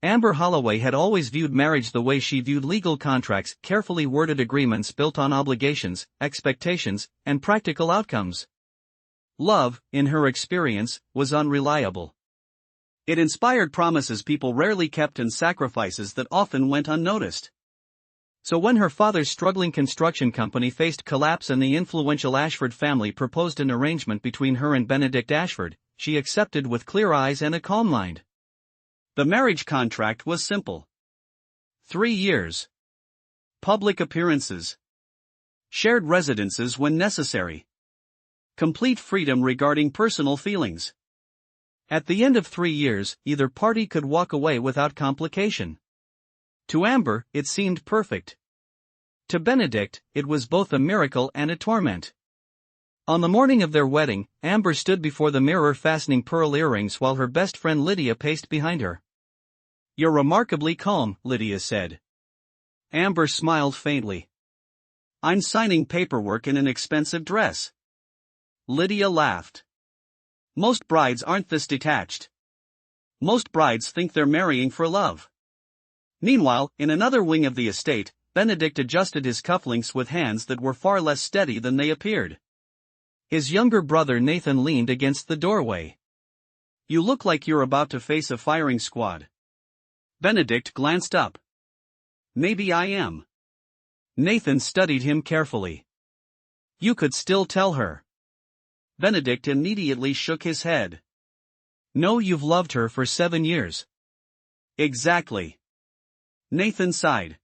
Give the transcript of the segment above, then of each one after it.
Amber Holloway had always viewed marriage the way she viewed legal contracts, carefully worded agreements built on obligations, expectations, and practical outcomes. Love, in her experience, was unreliable. It inspired promises people rarely kept and sacrifices that often went unnoticed. So when her father's struggling construction company faced collapse and the influential Ashford family proposed an arrangement between her and Benedict Ashford, she accepted with clear eyes and a calm mind. The marriage contract was simple. 3 years. Public appearances. Shared residences when necessary. Complete freedom regarding personal feelings. At the end of 3 years, either party could walk away without complication. To Amber, it seemed perfect. To Benedict, it was both a miracle and a torment. On the morning of their wedding, Amber stood before the mirror fastening pearl earrings while her best friend Lydia paced behind her. "You're remarkably calm," Lydia said. Amber smiled faintly. "I'm signing paperwork in an expensive dress." Lydia laughed. "Most brides aren't this detached. Most brides think they're marrying for love." Meanwhile, in another wing of the estate, Benedict adjusted his cufflinks with hands that were far less steady than they appeared. His younger brother Nathan leaned against the doorway. "You look like you're about to face a firing squad." Benedict glanced up. "Maybe I am." Nathan studied him carefully. "You could still tell her." Benedict immediately shook his head. "No, you've loved her for 7 years. "Exactly." Nathan sighed.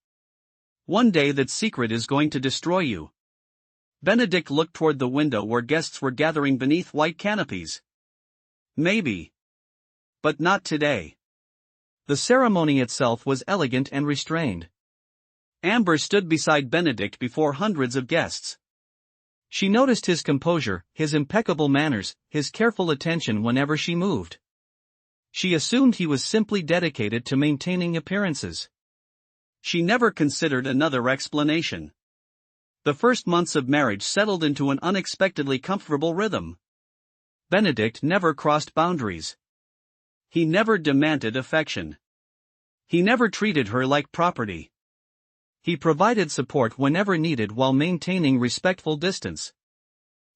"One day that secret is going to destroy you." Benedict looked toward the window where guests were gathering beneath white canopies. "Maybe. But not today." The ceremony itself was elegant and restrained. Amber stood beside Benedict before hundreds of guests. She noticed his composure, his impeccable manners, his careful attention whenever she moved. She assumed he was simply dedicated to maintaining appearances. She never considered another explanation. The first months of marriage settled into an unexpectedly comfortable rhythm. Benedict never crossed boundaries. He never demanded affection. He never treated her like property. He provided support whenever needed while maintaining respectful distance.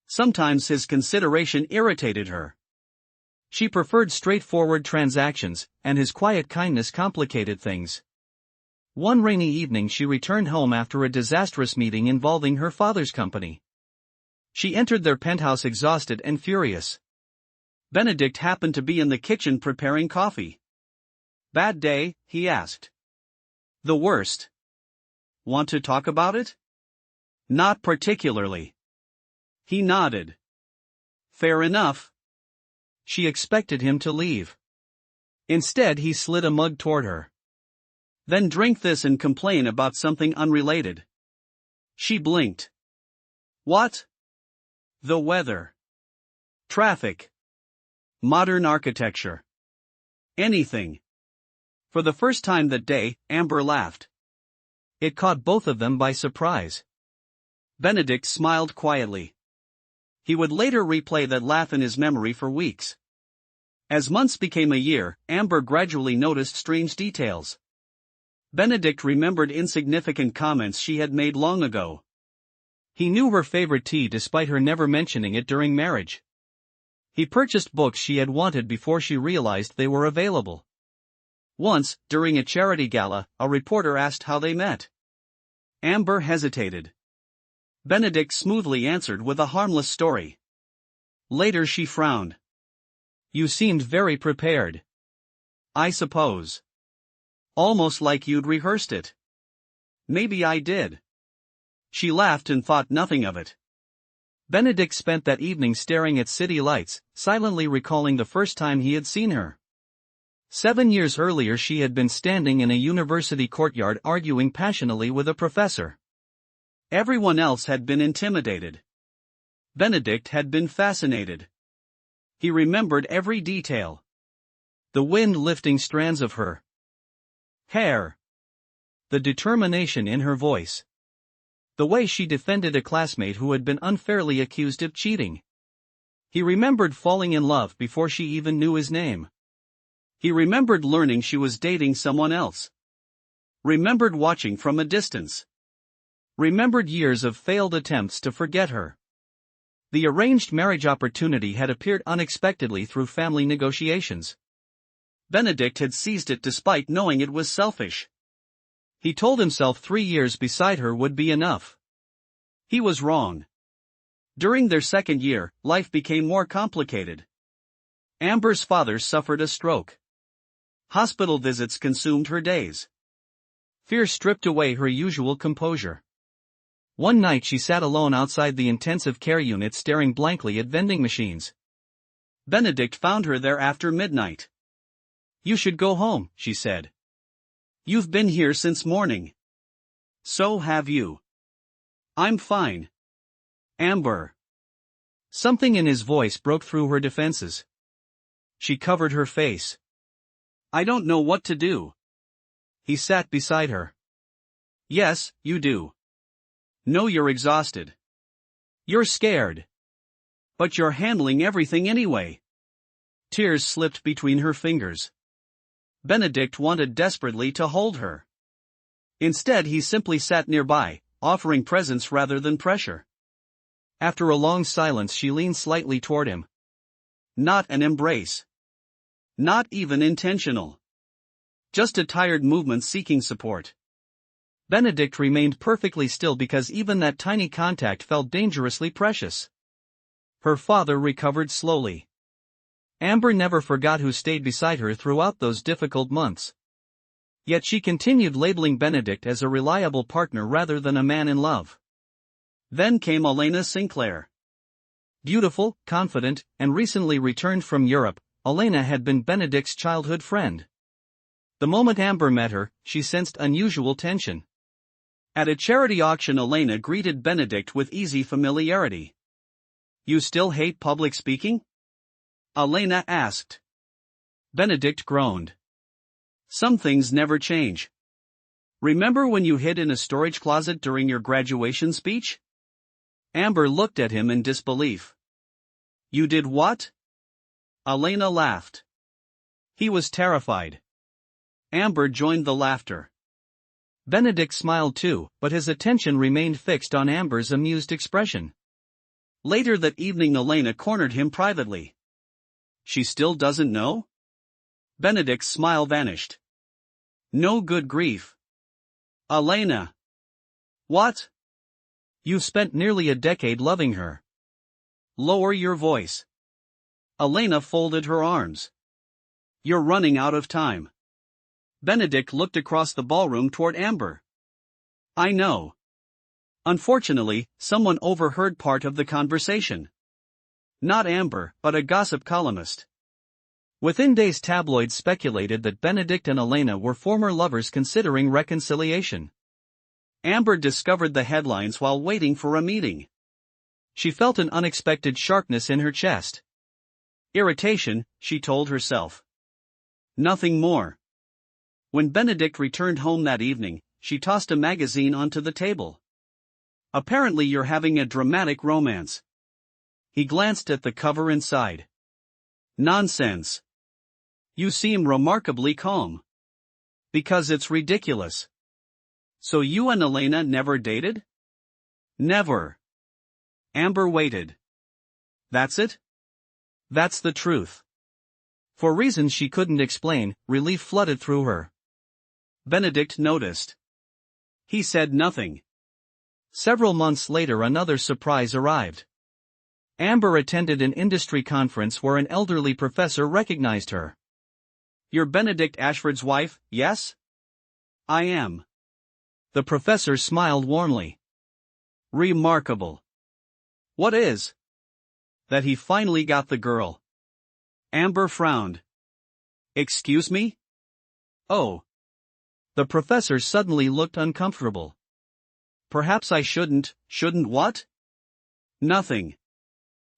Sometimes his consideration irritated her. She preferred straightforward transactions, and his quiet kindness complicated things. One rainy evening she returned home after a disastrous meeting involving her father's company. She entered their penthouse exhausted and furious. Benedict happened to be in the kitchen preparing coffee. "Bad day?" he asked. "The worst." "Want to talk about it?" "Not particularly." He nodded. "Fair enough." She expected him to leave. Instead, he slid a mug toward her. "Then drink this and complain about something unrelated." She blinked. "What?" "The weather. Traffic. Modern architecture. Anything." For the first time that day, Amber laughed. It caught both of them by surprise. Benedict smiled quietly. He would later replay that laugh in his memory for weeks. As months became a year, Amber gradually noticed strange details. Benedict remembered insignificant comments she had made long ago. He knew her favorite tea despite her never mentioning it during marriage. He purchased books she had wanted before she realized they were available. Once, during a charity gala, a reporter asked how they met. Amber hesitated. Benedict smoothly answered with a harmless story. Later she frowned. "You seemed very prepared." "I suppose. Almost like you'd rehearsed it." "Maybe I did." She laughed and thought nothing of it. Benedict spent that evening staring at city lights, silently recalling the first time he had seen her. 7 years earlier she had been standing in a university courtyard arguing passionately with a professor. Everyone else had been intimidated. Benedict had been fascinated. He remembered every detail. The wind lifting strands of her hair. The determination in her voice. The way she defended a classmate who had been unfairly accused of cheating. He remembered falling in love before she even knew his name. He remembered learning she was dating someone else. Remembered watching from a distance. Remembered years of failed attempts to forget her. The arranged marriage opportunity had appeared unexpectedly through family negotiations. Benedict had seized it despite knowing it was selfish. He told himself 3 years beside her would be enough. He was wrong. During their second year, life became more complicated. Amber's father suffered a stroke. Hospital visits consumed her days. Fear stripped away her usual composure. One night she sat alone outside the intensive care unit staring blankly at vending machines. Benedict found her there after midnight. "You should go home," she said. "You've been here since morning." "So have you." "I'm fine." "Amber." Something in his voice broke through her defenses. She covered her face. "I don't know what to do." He sat beside her. "Yes, you do. No, you're exhausted. You're scared. But you're handling everything anyway." Tears slipped between her fingers. Benedict wanted desperately to hold her. Instead, he simply sat nearby, offering presence rather than pressure. After a long silence, she leaned slightly toward him. Not an embrace. Not even intentional. Just a tired movement seeking support. Benedict remained perfectly still because even that tiny contact felt dangerously precious. Her father recovered slowly. Amber never forgot who stayed beside her throughout those difficult months. Yet she continued labeling Benedict as a reliable partner rather than a man in love. Then came Elena Sinclair. Beautiful, confident, and recently returned from Europe, Elena had been Benedict's childhood friend. The moment Amber met her, she sensed unusual tension. At a charity auction, Elena greeted Benedict with easy familiarity. "You still hate public speaking?" Elena asked. Benedict groaned. "Some things never change. Remember when you hid in a storage closet during your graduation speech?" Amber looked at him in disbelief. "You did what?" Elena laughed. He was terrified. Amber joined the laughter. Benedict smiled too, but his attention remained fixed on Amber's amused expression. Later that evening, Elena cornered him privately. "She still doesn't know?" Benedict's smile vanished. "No, good grief. Elena." "What?" "You've spent nearly a decade loving her." "Lower your voice." Elena folded her arms. "You're running out of time." Benedict looked across the ballroom toward Amber. "I know. Unfortunately, someone overheard part of the conversation. Not Amber, but a gossip columnist." Within days, tabloids speculated that Benedict and Elena were former lovers considering reconciliation. Amber discovered the headlines while waiting for a meeting. She felt an unexpected sharpness in her chest. Irritation, she told herself. Nothing more. When Benedict returned home that evening, she tossed a magazine onto the table. "Apparently you're having a dramatic romance." He glanced at the cover and sighed. "Nonsense. You seem remarkably calm." "Because it's ridiculous." "So you and Elena never dated?" "Never." Amber waited. "That's it?" "That's the truth." For reasons she couldn't explain, relief flooded through her. Benedict noticed. He said nothing. Several months later, another surprise arrived. Amber attended an industry conference where an elderly professor recognized her. "You're Benedict Ashford's wife, yes?" "I am." The professor smiled warmly. "Remarkable." "What is?" "That he finally got the girl." Amber frowned. "Excuse me?" "Oh." The professor suddenly looked uncomfortable. "Perhaps I shouldn't what?" "Nothing."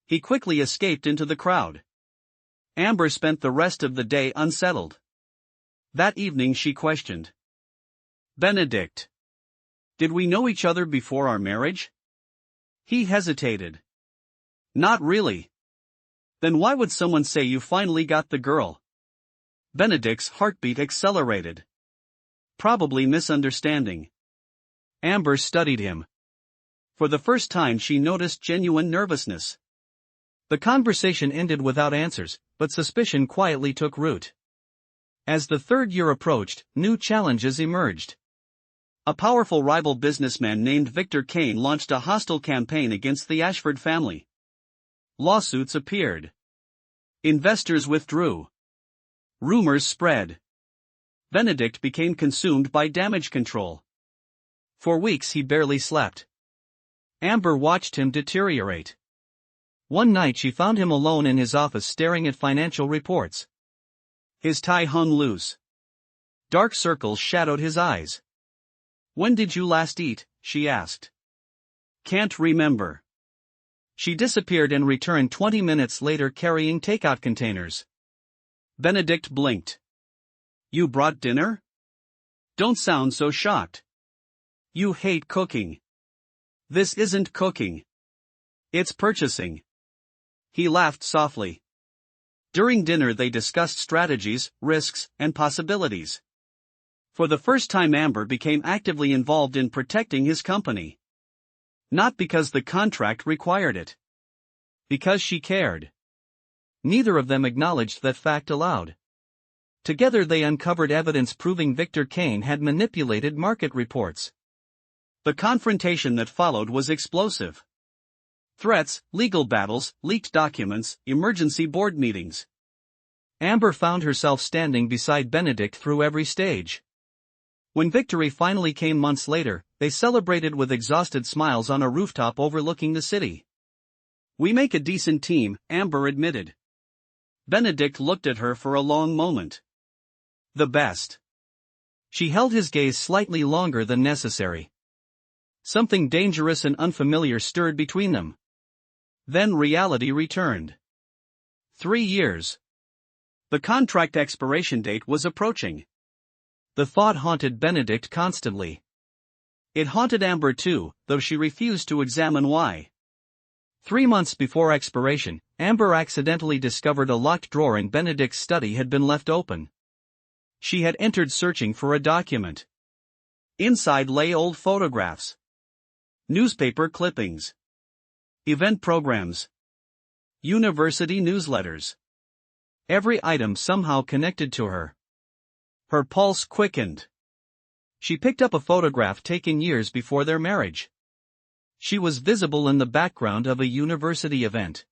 He quickly escaped into the crowd. Amber spent the rest of the day unsettled. That evening she questioned. "Benedict. Did we know each other before our marriage?" He hesitated. "Not really." "Then why would someone say you finally got the girl?" Benedict's heartbeat accelerated. Probably misunderstanding. Amber studied him. For the first time she noticed genuine nervousness. The conversation ended without answers, but suspicion quietly took root. As the third year approached, new challenges emerged. A powerful rival businessman named Victor Kane launched a hostile campaign against the Ashford family. Lawsuits appeared. Investors withdrew. Rumors spread. Benedict became consumed by damage control. For weeks he barely slept. Amber watched him deteriorate. One night she found him alone in his office staring at financial reports. His tie hung loose. Dark circles shadowed his eyes. "When did you last eat?" she asked. "Can't remember." She disappeared and returned 20 minutes later carrying takeout containers. Benedict blinked. "You brought dinner? Don't sound so shocked. You hate cooking." "This isn't cooking. It's purchasing." He laughed softly. During dinner they discussed strategies, risks, and possibilities. For the first time Amber became actively involved in protecting his company. Not because the contract required it. Because she cared. Neither of them acknowledged that fact aloud. Together they uncovered evidence proving Victor Kane had manipulated market reports. The confrontation that followed was explosive. Threats, legal battles, leaked documents, emergency board meetings. Amber found herself standing beside Benedict through every stage. When victory finally came months later, they celebrated with exhausted smiles on a rooftop overlooking the city. "We make a decent team," Amber admitted. Benedict looked at her for a long moment. "The best." She held his gaze slightly longer than necessary. Something dangerous and unfamiliar stirred between them. Then reality returned. 3 years. The contract expiration date was approaching. The thought haunted Benedict constantly. It haunted Amber too, though she refused to examine why. 3 months before expiration, Amber accidentally discovered a locked drawer in Benedict's study had been left open. She had entered searching for a document. Inside lay old photographs. Newspaper clippings. Event programs. University newsletters. Every item somehow connected to her. Her pulse quickened. She picked up a photograph taken years before their marriage. She was visible in the background of a university event.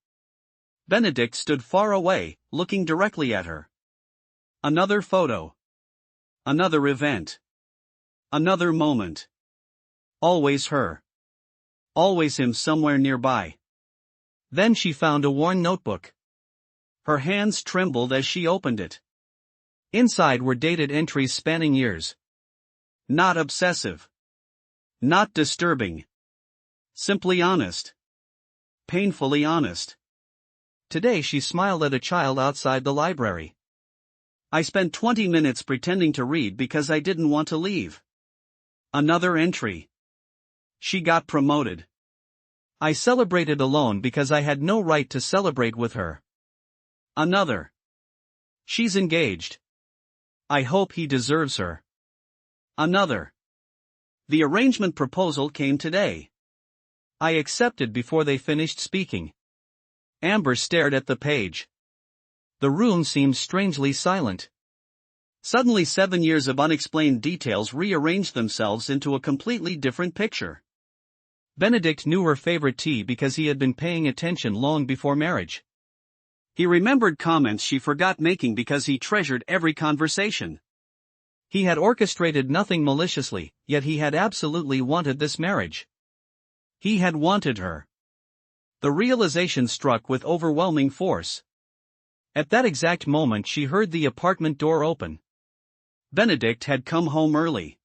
Benedict stood far away, looking directly at her. Another photo. Another event. Another moment. Always her. Always him somewhere nearby. Then she found a worn notebook. Her hands trembled as she opened it. Inside were dated entries spanning years. Not obsessive. Not disturbing. Simply honest. Painfully honest. Today she smiled at a child outside the library. "I spent 20 minutes pretending to read because I didn't want to leave." Another entry. "She got promoted. I celebrated alone because I had no right to celebrate with her." Another. "She's engaged. I hope he deserves her." Another. "The arrangement proposal came today. I accepted before they finished speaking." Amber stared at the page. The room seemed strangely silent. Suddenly 7 years of unexplained details rearranged themselves into a completely different picture. Benedict knew her favorite tea because he had been paying attention long before marriage. He remembered comments she forgot making because he treasured every conversation. He had orchestrated nothing maliciously, yet he had absolutely wanted this marriage. He had wanted her. The realization struck with overwhelming force. At that exact moment she heard the apartment door open. Benedict had come home early.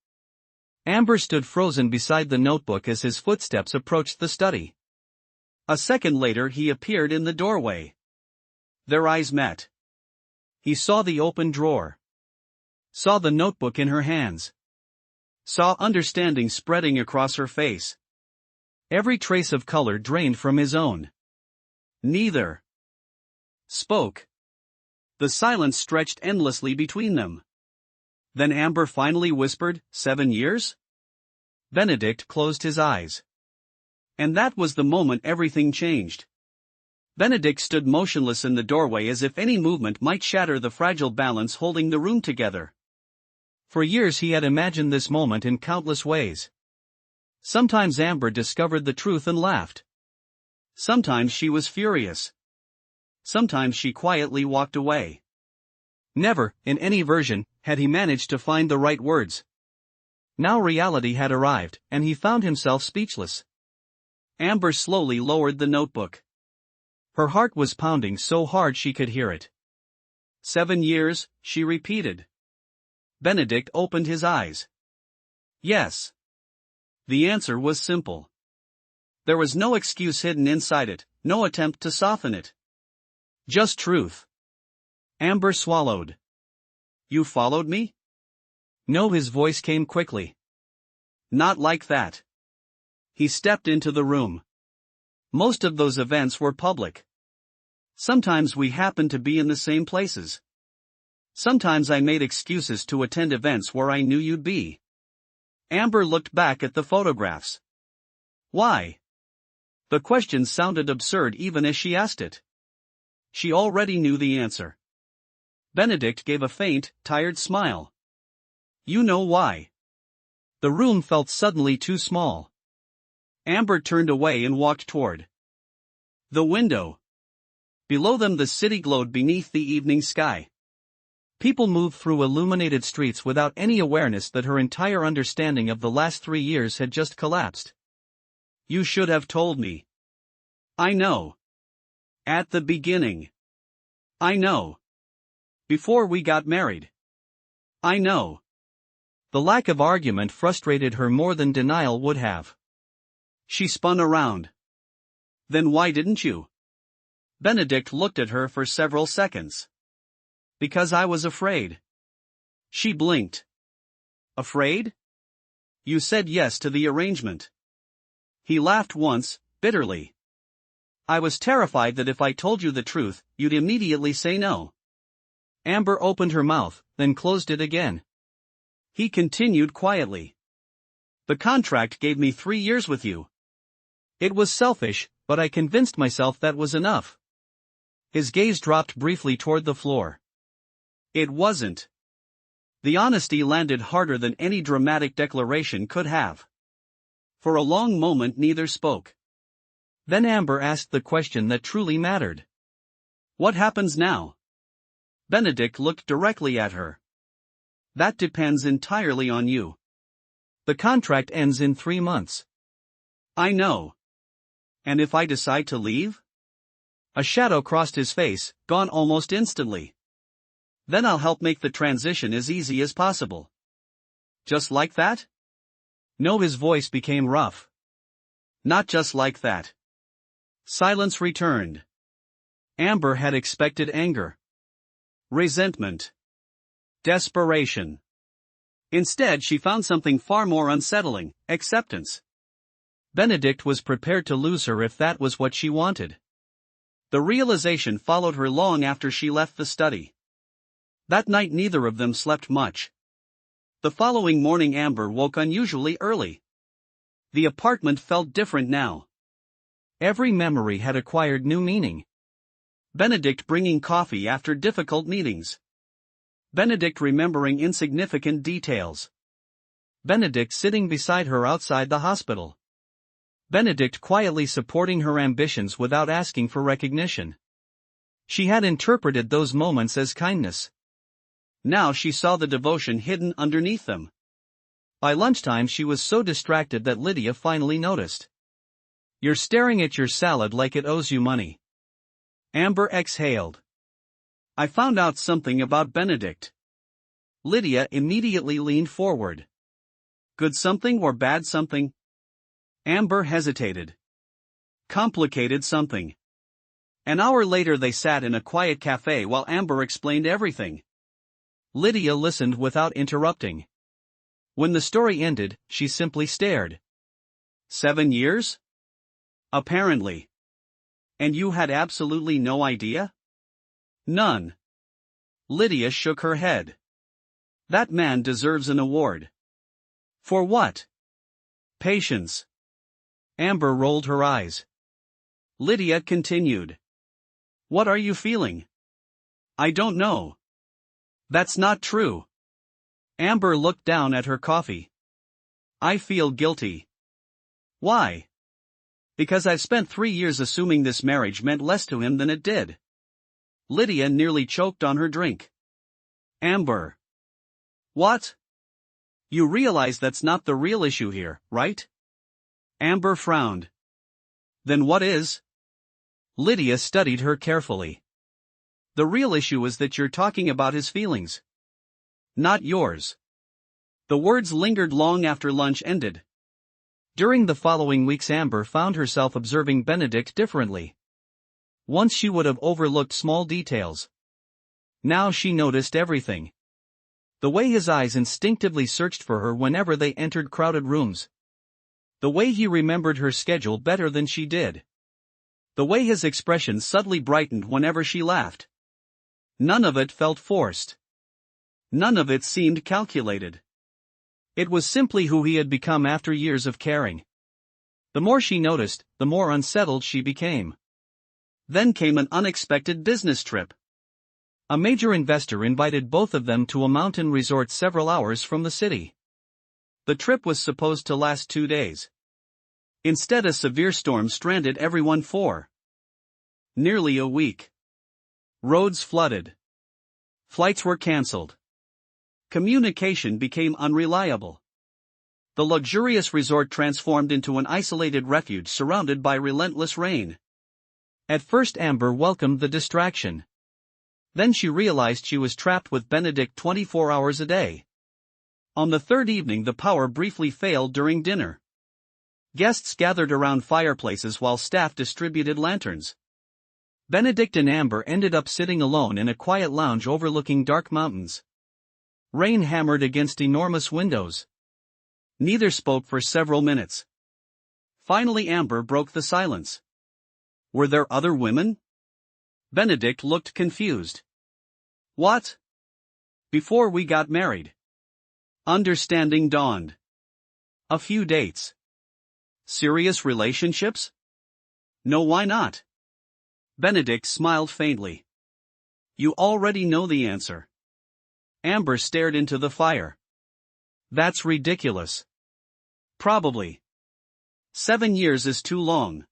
Amber stood frozen beside the notebook as his footsteps approached the study. A second later he appeared in the doorway. Their eyes met. He saw the open drawer. Saw the notebook in her hands. Saw understanding spreading across her face. Every trace of color drained from his own. Neither spoke. The silence stretched endlessly between them. Then Amber finally whispered, 7 years? Benedict closed his eyes. And that was the moment everything changed. Benedict stood motionless in the doorway as if any movement might shatter the fragile balance holding the room together. For years he had imagined this moment in countless ways. Sometimes Amber discovered the truth and laughed. Sometimes she was furious. Sometimes she quietly walked away. Never, in any version, had he managed to find the right words. Now reality had arrived, and he found himself speechless. Amber slowly lowered the notebook. Her heart was pounding so hard she could hear it. 7 years, she repeated. Benedict opened his eyes. Yes. The answer was simple. There was no excuse hidden inside it, no attempt to soften it. Just truth. Amber swallowed. You followed me? No, his voice came quickly. Not like that. He stepped into the room. Most of those events were public. Sometimes we happened to be in the same places. Sometimes I made excuses to attend events where I knew you'd be. Amber looked back at the photographs. Why? The question sounded absurd even as she asked it. She already knew the answer. Benedict gave a faint, tired smile. You know why. The room felt suddenly too small. Amber turned away and walked toward the window. Below them the city glowed beneath the evening sky. People moved through illuminated streets without any awareness that her entire understanding of the last 3 years had just collapsed. You should have told me. I know. At the beginning. I know. Before we got married. I know. The lack of argument frustrated her more than denial would have. She spun around. Then why didn't you? Benedict looked at her for several seconds. Because I was afraid. She blinked. Afraid? You said yes to the arrangement. He laughed once, bitterly. I was terrified that if I told you the truth, you'd immediately say no. Amber opened her mouth, then closed it again. He continued quietly. The contract gave me 3 years with you. It was selfish, but I convinced myself that was enough. His gaze dropped briefly toward the floor. It wasn't. The honesty landed harder than any dramatic declaration could have. For a long moment neither spoke. Then Amber asked the question that truly mattered. What happens now? Benedict looked directly at her. That depends entirely on you. The contract ends in 3 months. I know. And if I decide to leave? A shadow crossed his face, gone almost instantly. Then I'll help make the transition as easy as possible. Just like that? No, his voice became rough. Not just like that. Silence returned. Amber had expected anger. Resentment. Desperation. Instead she found something far more unsettling, acceptance. Benedict was prepared to lose her if that was what she wanted. The realization followed her long after she left the study. That night neither of them slept much. The following morning Amber woke unusually early. The apartment felt different now. Every memory had acquired new meaning. Benedict bringing coffee after difficult meetings. Benedict remembering insignificant details. Benedict sitting beside her outside the hospital. Benedict quietly supporting her ambitions without asking for recognition. She had interpreted those moments as kindness. Now she saw the devotion hidden underneath them. By lunchtime she was so distracted that Lydia finally noticed. You're staring at your salad like it owes you money. Amber exhaled. I found out something about Benedict. Lydia immediately leaned forward. Good something or bad something? Amber hesitated. Complicated something. An hour later they sat in a quiet cafe while Amber explained everything. Lydia listened without interrupting. When the story ended, she simply stared. 7 years? Apparently. And you had absolutely no idea? None. Lydia shook her head. That man deserves an award. For what? Patience. Amber rolled her eyes. Lydia continued. What are you feeling? I don't know. That's not true. Amber looked down at her coffee. I feel guilty. Why? Because I've spent 3 years assuming this marriage meant less to him than it did. Lydia nearly choked on her drink. Amber. What? You realize that's not the real issue here, right? Amber frowned. Then what is? Lydia studied her carefully. The real issue is that you're talking about his feelings. Not yours. The words lingered long after lunch ended. During the following weeks, Amber found herself observing Benedict differently. Once she would have overlooked small details. Now she noticed everything. The way his eyes instinctively searched for her whenever they entered crowded rooms. The way he remembered her schedule better than she did. The way his expression subtly brightened whenever she laughed. None of it felt forced. None of it seemed calculated. It was simply who he had become after years of caring. The more she noticed, the more unsettled she became. Then came an unexpected business trip. A major investor invited both of them to a mountain resort several hours from the city. The trip was supposed to last 2 days. Instead, a severe storm stranded everyone for nearly a week. Roads flooded. Flights were cancelled. Communication became unreliable. The luxurious resort transformed into an isolated refuge surrounded by relentless rain. At first, Amber welcomed the distraction. Then she realized she was trapped with Benedict 24 hours a day. On the third evening, the power briefly failed during dinner. Guests gathered around fireplaces while staff distributed lanterns. Benedict and Amber ended up sitting alone in a quiet lounge overlooking dark mountains. Rain hammered against enormous windows. Neither spoke for several minutes. Finally, Amber broke the silence. Were there other women? Benedict looked confused. What? Before we got married. Understanding dawned. A few dates. Serious relationships? No, why not? Benedict smiled faintly. You already know the answer. Amber stared into the fire. That's ridiculous. Probably. 7 years is too long.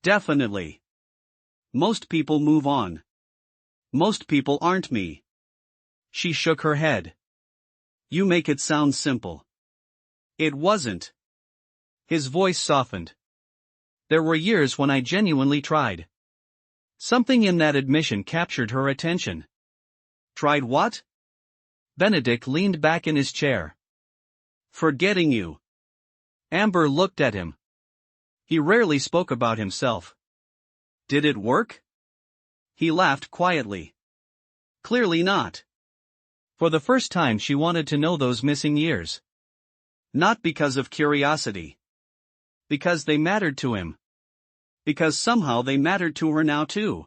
Definitely. Most people move on. Most people aren't me. She shook her head. You make it sound simple. It wasn't. His voice softened. There were years when I genuinely tried. Something in that admission captured her attention. Tried what? Benedict leaned back in his chair. Forgetting you. Amber looked at him. He rarely spoke about himself. Did it work? He laughed quietly. Clearly not. For the first time, she wanted to know those missing years. Not because of curiosity. Because they mattered to him. Because somehow they mattered to her now too.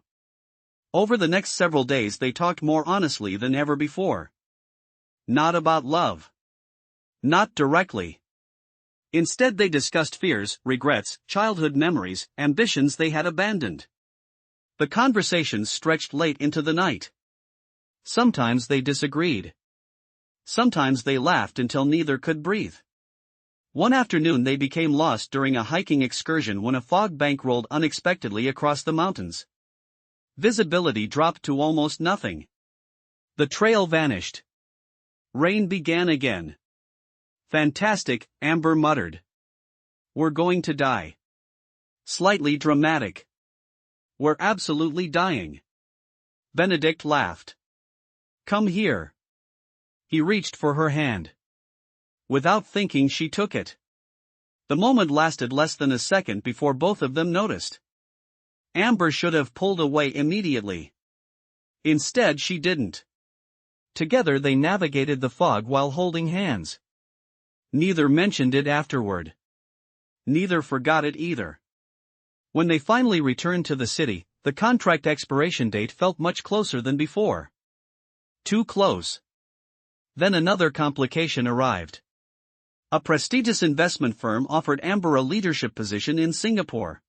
Over the next several days, they talked more honestly than ever before. Not about love. Not directly. Instead, they discussed fears, regrets, childhood memories, ambitions they had abandoned. The conversations stretched late into the night. Sometimes they disagreed. Sometimes they laughed until neither could breathe. One afternoon, they became lost during a hiking excursion when a fog bank rolled unexpectedly across the mountains. Visibility dropped to almost nothing. The trail vanished. Rain began again. Fantastic, Amber muttered. We're going to die. Slightly dramatic. We're absolutely dying. Benedict laughed. Come here. He reached for her hand. Without thinking, she took it. The moment lasted less than a second before both of them noticed. Amber should have pulled away immediately. Instead, she didn't. Together they navigated the fog while holding hands. Neither mentioned it afterward. Neither forgot it either. When they finally returned to the city, the contract expiration date felt much closer than before. Too close. Then another complication arrived. A prestigious investment firm offered Amber a leadership position in Singapore.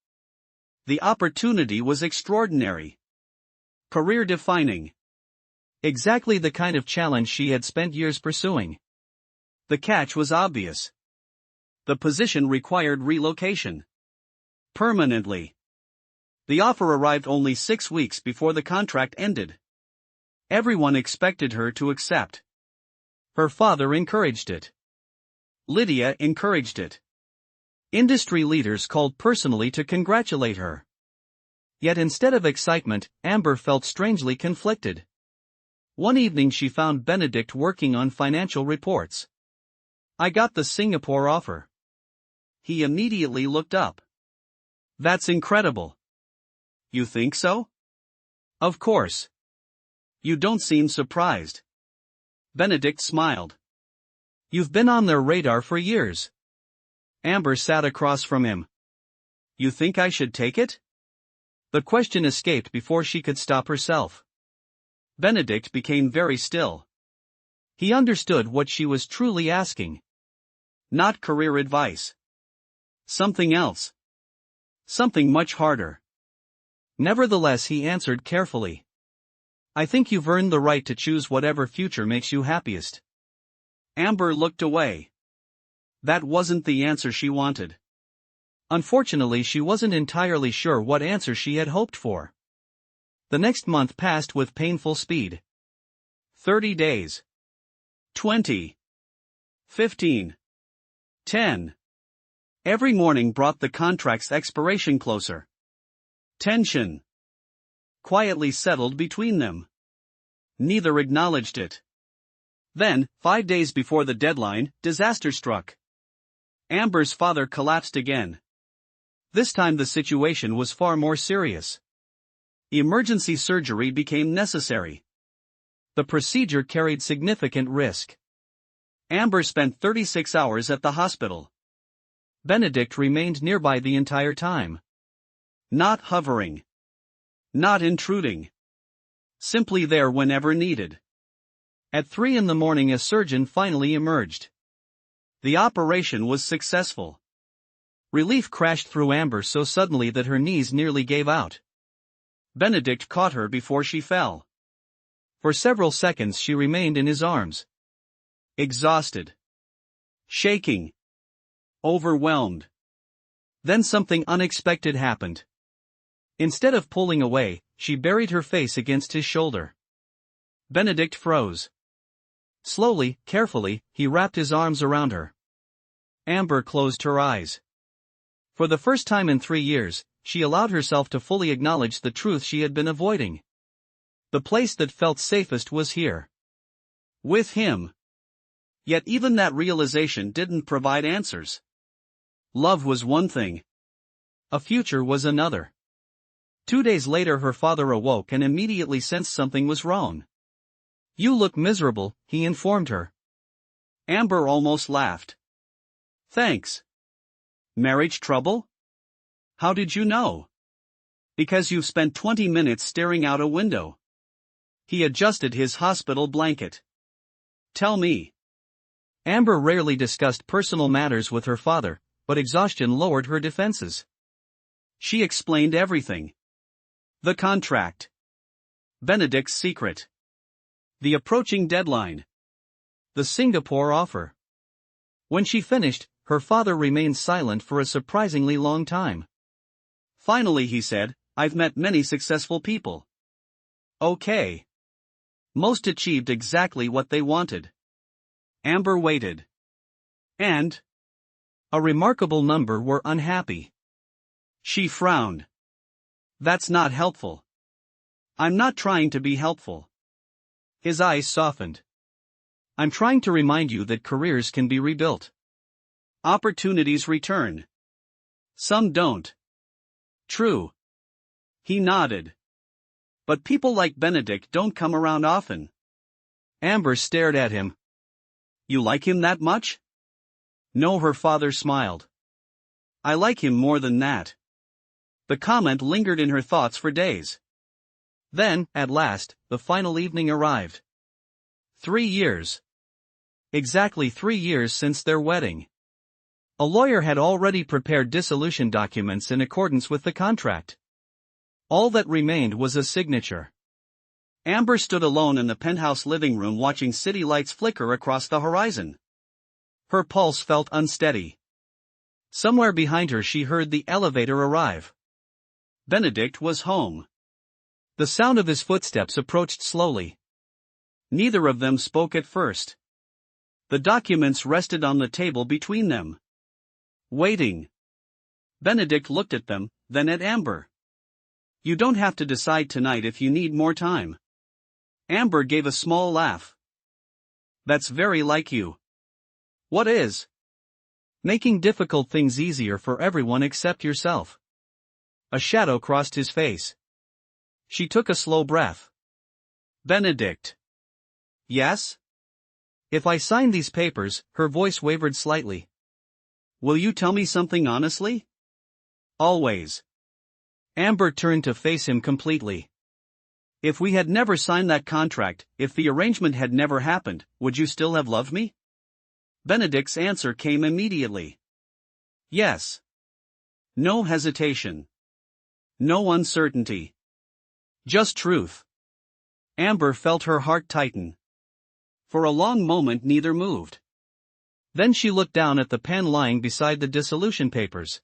The opportunity was extraordinary. Career-defining. Exactly the kind of challenge she had spent years pursuing. The catch was obvious. The position required relocation. Permanently. The offer arrived only 6 weeks before the contract ended. Everyone expected her to accept. Her father encouraged it. Lydia encouraged it. Industry leaders called personally to congratulate her. Yet instead of excitement, Amber felt strangely conflicted. One evening she found Benedict working on financial reports. "I got the Singapore offer." He immediately looked up. "That's incredible." "You think so?" "Of course." "You don't seem surprised." Benedict smiled. "You've been on their radar for years." Amber sat across from him. "You think I should take it?" The question escaped before she could stop herself. Benedict became very still. He understood what she was truly asking. Not career advice. Something else. Something much harder. Nevertheless, he answered carefully. "I think you've earned the right to choose whatever future makes you happiest." Amber looked away. That wasn't the answer she wanted. Unfortunately, she wasn't entirely sure what answer she had hoped for. The next month passed with painful speed. 30 days. 20. 15. 10. Every morning brought the contract's expiration closer. Tension quietly settled between them. Neither acknowledged it. Then, 5 days before the deadline, disaster struck. Amber's father collapsed again. This time the situation was far more serious. Emergency surgery became necessary. The procedure carried significant risk. Amber spent 36 hours at the hospital. Benedict remained nearby the entire time. Not hovering. Not intruding. Simply there whenever needed. At 3 a.m, a surgeon finally emerged. The operation was successful. Relief crashed through Amber so suddenly that her knees nearly gave out. Benedict caught her before she fell. For several seconds she remained in his arms. Exhausted. Shaking. Overwhelmed. Then something unexpected happened. Instead of pulling away, she buried her face against his shoulder. Benedict froze. Slowly, carefully, he wrapped his arms around her. Amber closed her eyes. For the first time in 3 years, she allowed herself to fully acknowledge the truth she had been avoiding. The place that felt safest was here. With him. Yet even that realization didn't provide answers. Love was one thing. A future was another. 2 days later her father awoke and immediately sensed something was wrong. "You look miserable," he informed her. Amber almost laughed. "Thanks. Marriage trouble? How did you know?" "Because you've spent 20 minutes staring out a window." He adjusted his hospital blanket. "Tell me." Amber rarely discussed personal matters with her father, but exhaustion lowered her defenses. She explained everything. The contract. Benedict's secret. The approaching deadline. The Singapore offer. When she finished, her father remained silent for a surprisingly long time. Finally he said, "I've met many successful people. Okay. Most achieved exactly what they wanted." Amber waited. "And?" "A remarkable number were unhappy." She frowned. "That's not helpful." "I'm not trying to be helpful." His eyes softened. "I'm trying to remind you that careers can be rebuilt. Opportunities return. Some don't." "True." He nodded. "But people like Benedict don't come around often." Amber stared at him. "You like him that much?" "No," her father smiled. "I like him more than that." The comment lingered in her thoughts for days. Then, at last, the final evening arrived. 3 years. Exactly 3 years since their wedding. A lawyer had already prepared dissolution documents in accordance with the contract. All that remained was a signature. Amber stood alone in the penthouse living room watching city lights flicker across the horizon. Her pulse felt unsteady. Somewhere behind her she heard the elevator arrive. Benedict was home. The sound of his footsteps approached slowly. Neither of them spoke at first. The documents rested on the table between them. Waiting. Benedict looked at them, then at Amber. "You don't have to decide tonight if you need more time." Amber gave a small laugh. "That's very like you." "What is?" "Making difficult things easier for everyone except yourself." A shadow crossed his face. She took a slow breath. "Benedict." "Yes?" "If I sign these papers," her voice wavered slightly. "Will you tell me something honestly?" "Always." Amber turned to face him completely. "If we had never signed that contract, if the arrangement had never happened, would you still have loved me?" Benedict's answer came immediately. "Yes." No hesitation. No uncertainty. Just truth. Amber felt her heart tighten. For a long moment neither moved. Then she looked down at the pen lying beside the dissolution papers.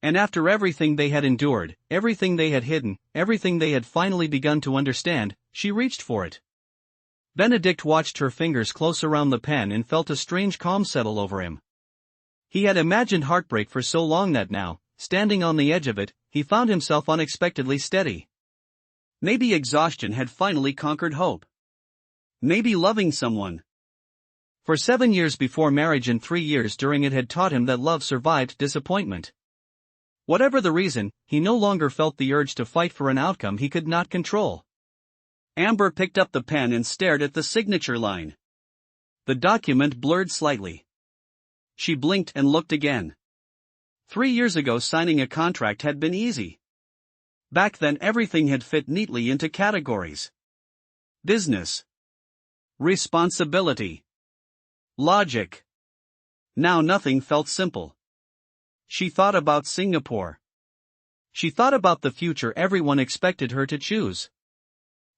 And after everything they had endured, everything they had hidden, everything they had finally begun to understand, she reached for it. Benedict watched her fingers close around the pen and felt a strange calm settle over him. He had imagined heartbreak for so long that now, standing on the edge of it, he found himself unexpectedly steady. Maybe exhaustion had finally conquered hope. Maybe loving someone. For 7 years before marriage and 3 years during it had taught him that love survived disappointment. Whatever the reason, he no longer felt the urge to fight for an outcome he could not control. Amber picked up the pen and stared at the signature line. The document blurred slightly. She blinked and looked again. 3 years ago signing a contract had been easy. Back then everything had fit neatly into categories. Business. Responsibility. Logic. Now nothing felt simple. She thought about Singapore. She thought about the future everyone expected her to choose.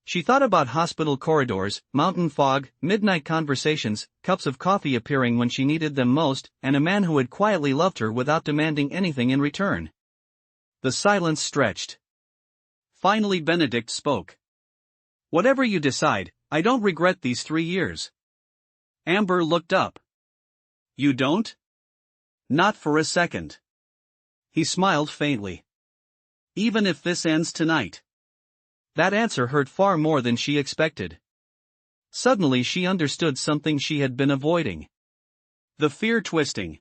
She thought about hospital corridors, mountain fog, midnight conversations, cups of coffee appearing when she needed them most, and a man who had quietly loved her without demanding anything in return. The silence stretched. Finally Benedict spoke. "Whatever you decide, I don't regret these 3 years." Amber looked up. "You don't?" "Not for a second." He smiled faintly. "Even if this ends tonight?" That answer hurt far more than she expected. Suddenly she understood something she had been avoiding. The fear twisting.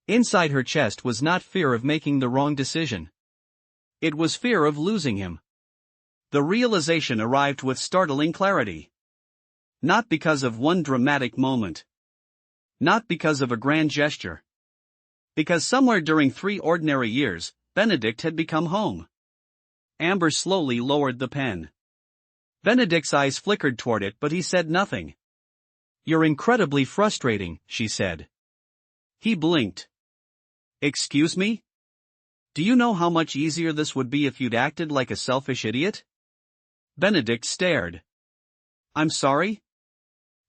Inside her chest was not fear of making the wrong decision. It was fear of losing him. The realization arrived with startling clarity. Not because of one dramatic moment. Not because of a grand gesture. Because somewhere during 3 ordinary years, Benedict had become home. Amber slowly lowered the pen. Benedict's eyes flickered toward it, but he said nothing. "You're incredibly frustrating," she said. He blinked. "Excuse me? Do you know how much easier this would be if you'd acted like a selfish idiot?" Benedict stared. "I'm sorry?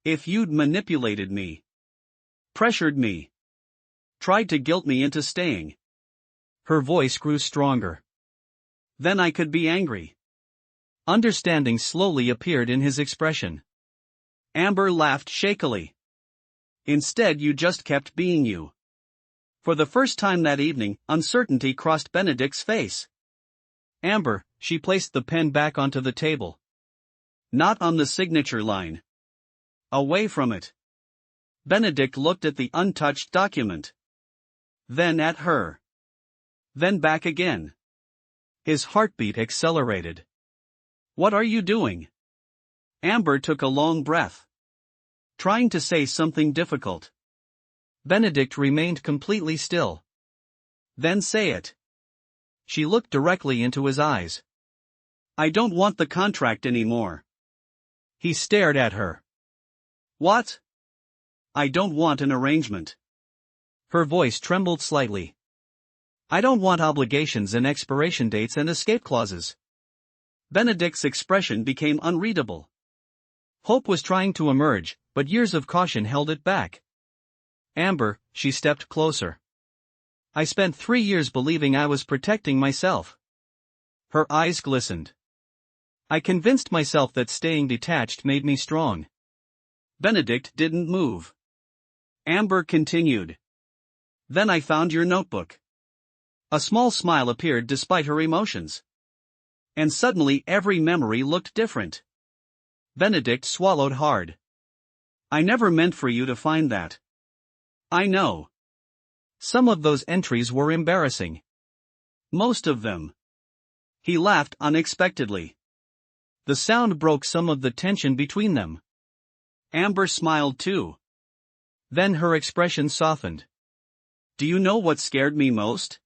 If you'd manipulated me. Pressured me. Tried to guilt me into staying." Her voice grew stronger. "Then I could be angry." Understanding slowly appeared in his expression. Amber laughed shakily. "Instead you just kept being you." For the first time that evening, uncertainty crossed Benedict's face. "Amber," she placed the pen back onto the table. "Not on the signature line. Away from it." Benedict looked at the untouched document. Then at her. Then back again. His heartbeat accelerated. "What are you doing?" Amber took a long breath. Trying to say something difficult. Benedict remained completely still. "Then say it." She looked directly into his eyes. "I don't want the contract anymore." He stared at her. What? I don't want an arrangement. Her voice trembled slightly. I don't want obligations and expiration dates and escape clauses. Benedict's expression became unreadable. Hope was trying to emerge, but years of caution held it back. Amber, she stepped closer. I spent 3 years believing I was protecting myself. Her eyes glistened. I convinced myself that staying detached made me strong. Benedict didn't move. Amber continued. Then I found your notebook. A small smile appeared despite her emotions. And suddenly every memory looked different. Benedict swallowed hard. I never meant for you to find that. I know. Some of those entries were embarrassing. Most of them. He laughed unexpectedly. The sound broke some of the tension between them. Amber smiled too. Then her expression softened. Do you know what scared me most?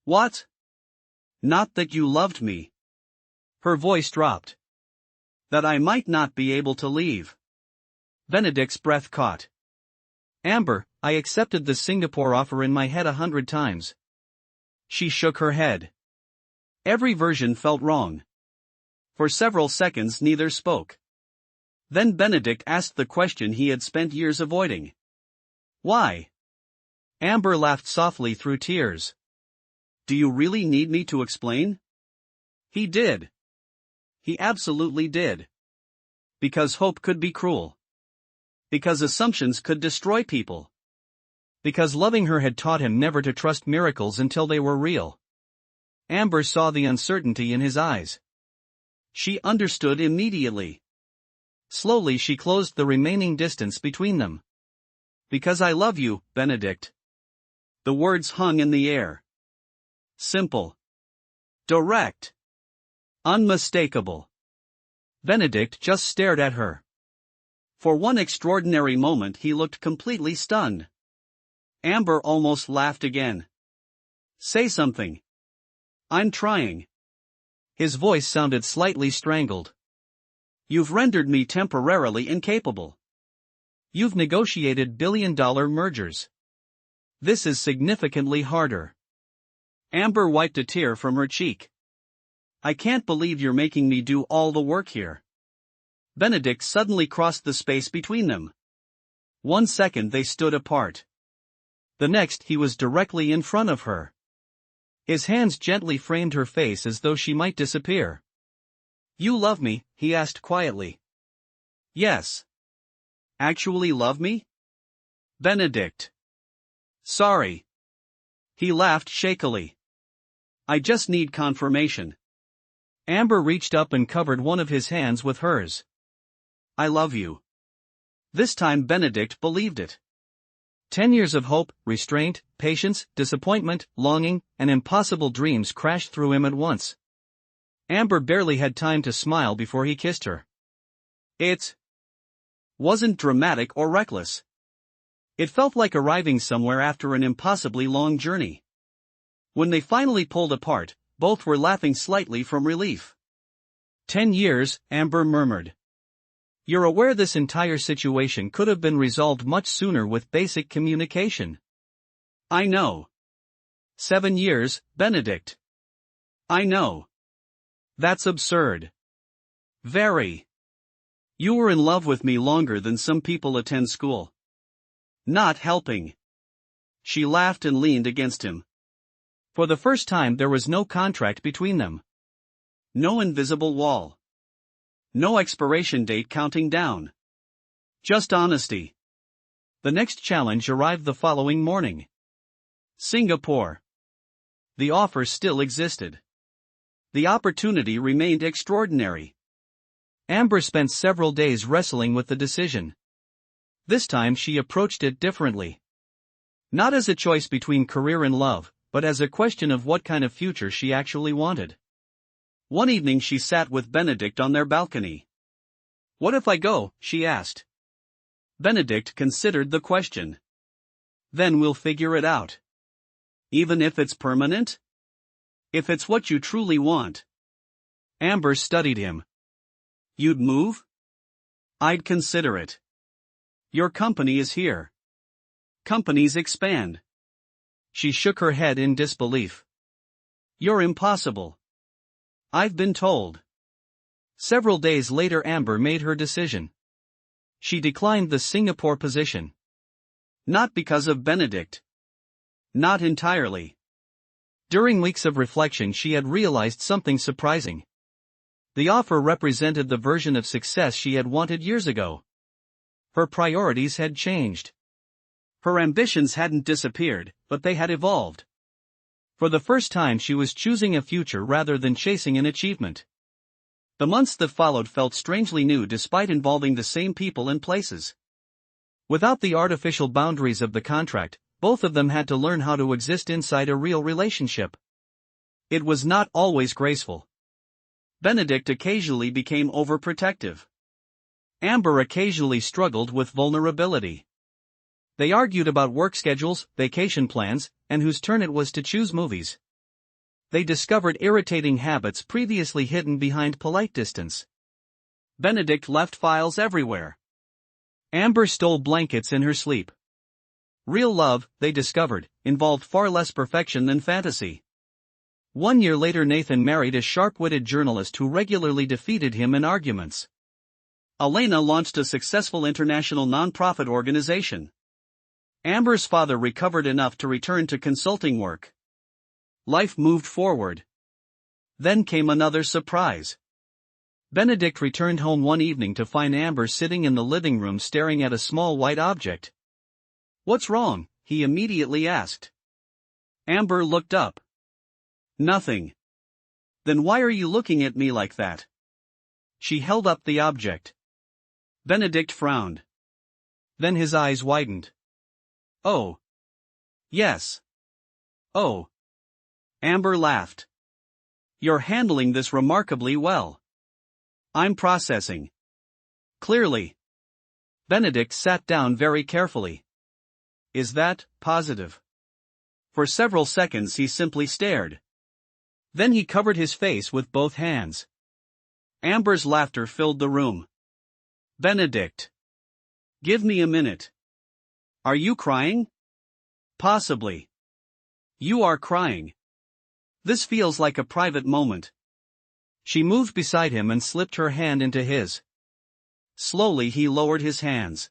What? Not that you loved me. Her voice dropped. That I might not be able to leave. Benedict's breath caught. Amber, I accepted the Singapore offer in my head 100 times. She shook her head. Every version felt wrong. For several seconds neither spoke. Then Benedict asked the question he had spent years avoiding. Why? Amber laughed softly through tears. Do you really need me to explain? He did. He absolutely did. Because hope could be cruel. Because assumptions could destroy people. Because loving her had taught him never to trust miracles until they were real. Amber saw the uncertainty in his eyes. She understood immediately. Slowly she closed the remaining distance between them. Because I love you, Benedict. The words hung in the air. Simple. Direct. Unmistakable. Benedict just stared at her. For one extraordinary moment he looked completely stunned. Amber almost laughed again. Say something. I'm trying. His voice sounded slightly strangled. You've rendered me temporarily incapable. You've negotiated billion-dollar mergers. This is significantly harder. Amber wiped a tear from her cheek. I can't believe you're making me do all the work here. Benedict suddenly crossed the space between them. 1 second they stood apart. The next he was directly in front of her. His hands gently framed her face as though she might disappear. You love me? He asked quietly. Yes. Actually love me? Benedict. Sorry. He laughed shakily. I just need confirmation. Amber reached up and covered one of his hands with hers. I love you. This time Benedict believed it. 10 years of hope, restraint, patience, disappointment, longing, and impossible dreams crashed through him at once. Amber barely had time to smile before he kissed her. It wasn't dramatic or reckless. It felt like arriving somewhere after an impossibly long journey. When they finally pulled apart, both were laughing slightly from relief. 10 years, Amber murmured. You're aware this entire situation could have been resolved much sooner with basic communication. I know. 7 years, Benedict. I know. That's absurd. Very. You were in love with me longer than some people attend school. Not helping. She laughed and leaned against him. For the first time there was no contract between them. No invisible wall. No expiration date counting down. Just honesty. The next challenge arrived the following morning. Singapore. The offer still existed. The opportunity remained extraordinary. Amber spent several days wrestling with the decision. This time she approached it differently. Not as a choice between career and love, but as a question of what kind of future she actually wanted. One evening she sat with Benedict on their balcony. What if I go? She asked. Benedict considered the question. Then we'll figure it out. Even if it's permanent? If it's what you truly want. Amber studied him. You'd move? I'd consider it. Your company is here. Companies expand. She shook her head in disbelief. You're impossible. I've been told. Several days later, Amber made her decision. She declined the Singapore position. Not because of Benedict. Not entirely. During weeks of reflection, she had realized something surprising. The offer represented the version of success she had wanted years ago. Her priorities had changed. Her ambitions hadn't disappeared, but they had evolved. For the first time, she was choosing a future rather than chasing an achievement. The months that followed felt strangely new despite involving the same people and places. Without the artificial boundaries of the contract, both of them had to learn how to exist inside a real relationship. It was not always graceful. Benedict occasionally became overprotective. Amber occasionally struggled with vulnerability. They argued about work schedules, vacation plans, and whose turn it was to choose movies. They discovered irritating habits previously hidden behind polite distance. Benedict left files everywhere. Amber stole blankets in her sleep. Real love, they discovered, involved far less perfection than fantasy. 1 year later, Nathan married a sharp-witted journalist who regularly defeated him in arguments. Elena launched a successful international non-profit organization. Amber's father recovered enough to return to consulting work. Life moved forward. Then came another surprise. Benedict returned home one evening to find Amber sitting in the living room staring at a small white object. "What's wrong?" he immediately asked. Amber looked up. "Nothing." "Then why are you looking at me like that?" She held up the object. Benedict frowned. Then his eyes widened. "Oh. Yes. Oh." Amber laughed. "You're handling this remarkably well." "I'm processing." "Clearly." Benedict sat down very carefully. "Is that positive?" For several seconds he simply stared. Then he covered his face with both hands. Amber's laughter filled the room. "Benedict. Give me a minute. Are you crying?" "Possibly." "You are crying. This feels like a private moment." She moved beside him and slipped her hand into his. Slowly he lowered his hands.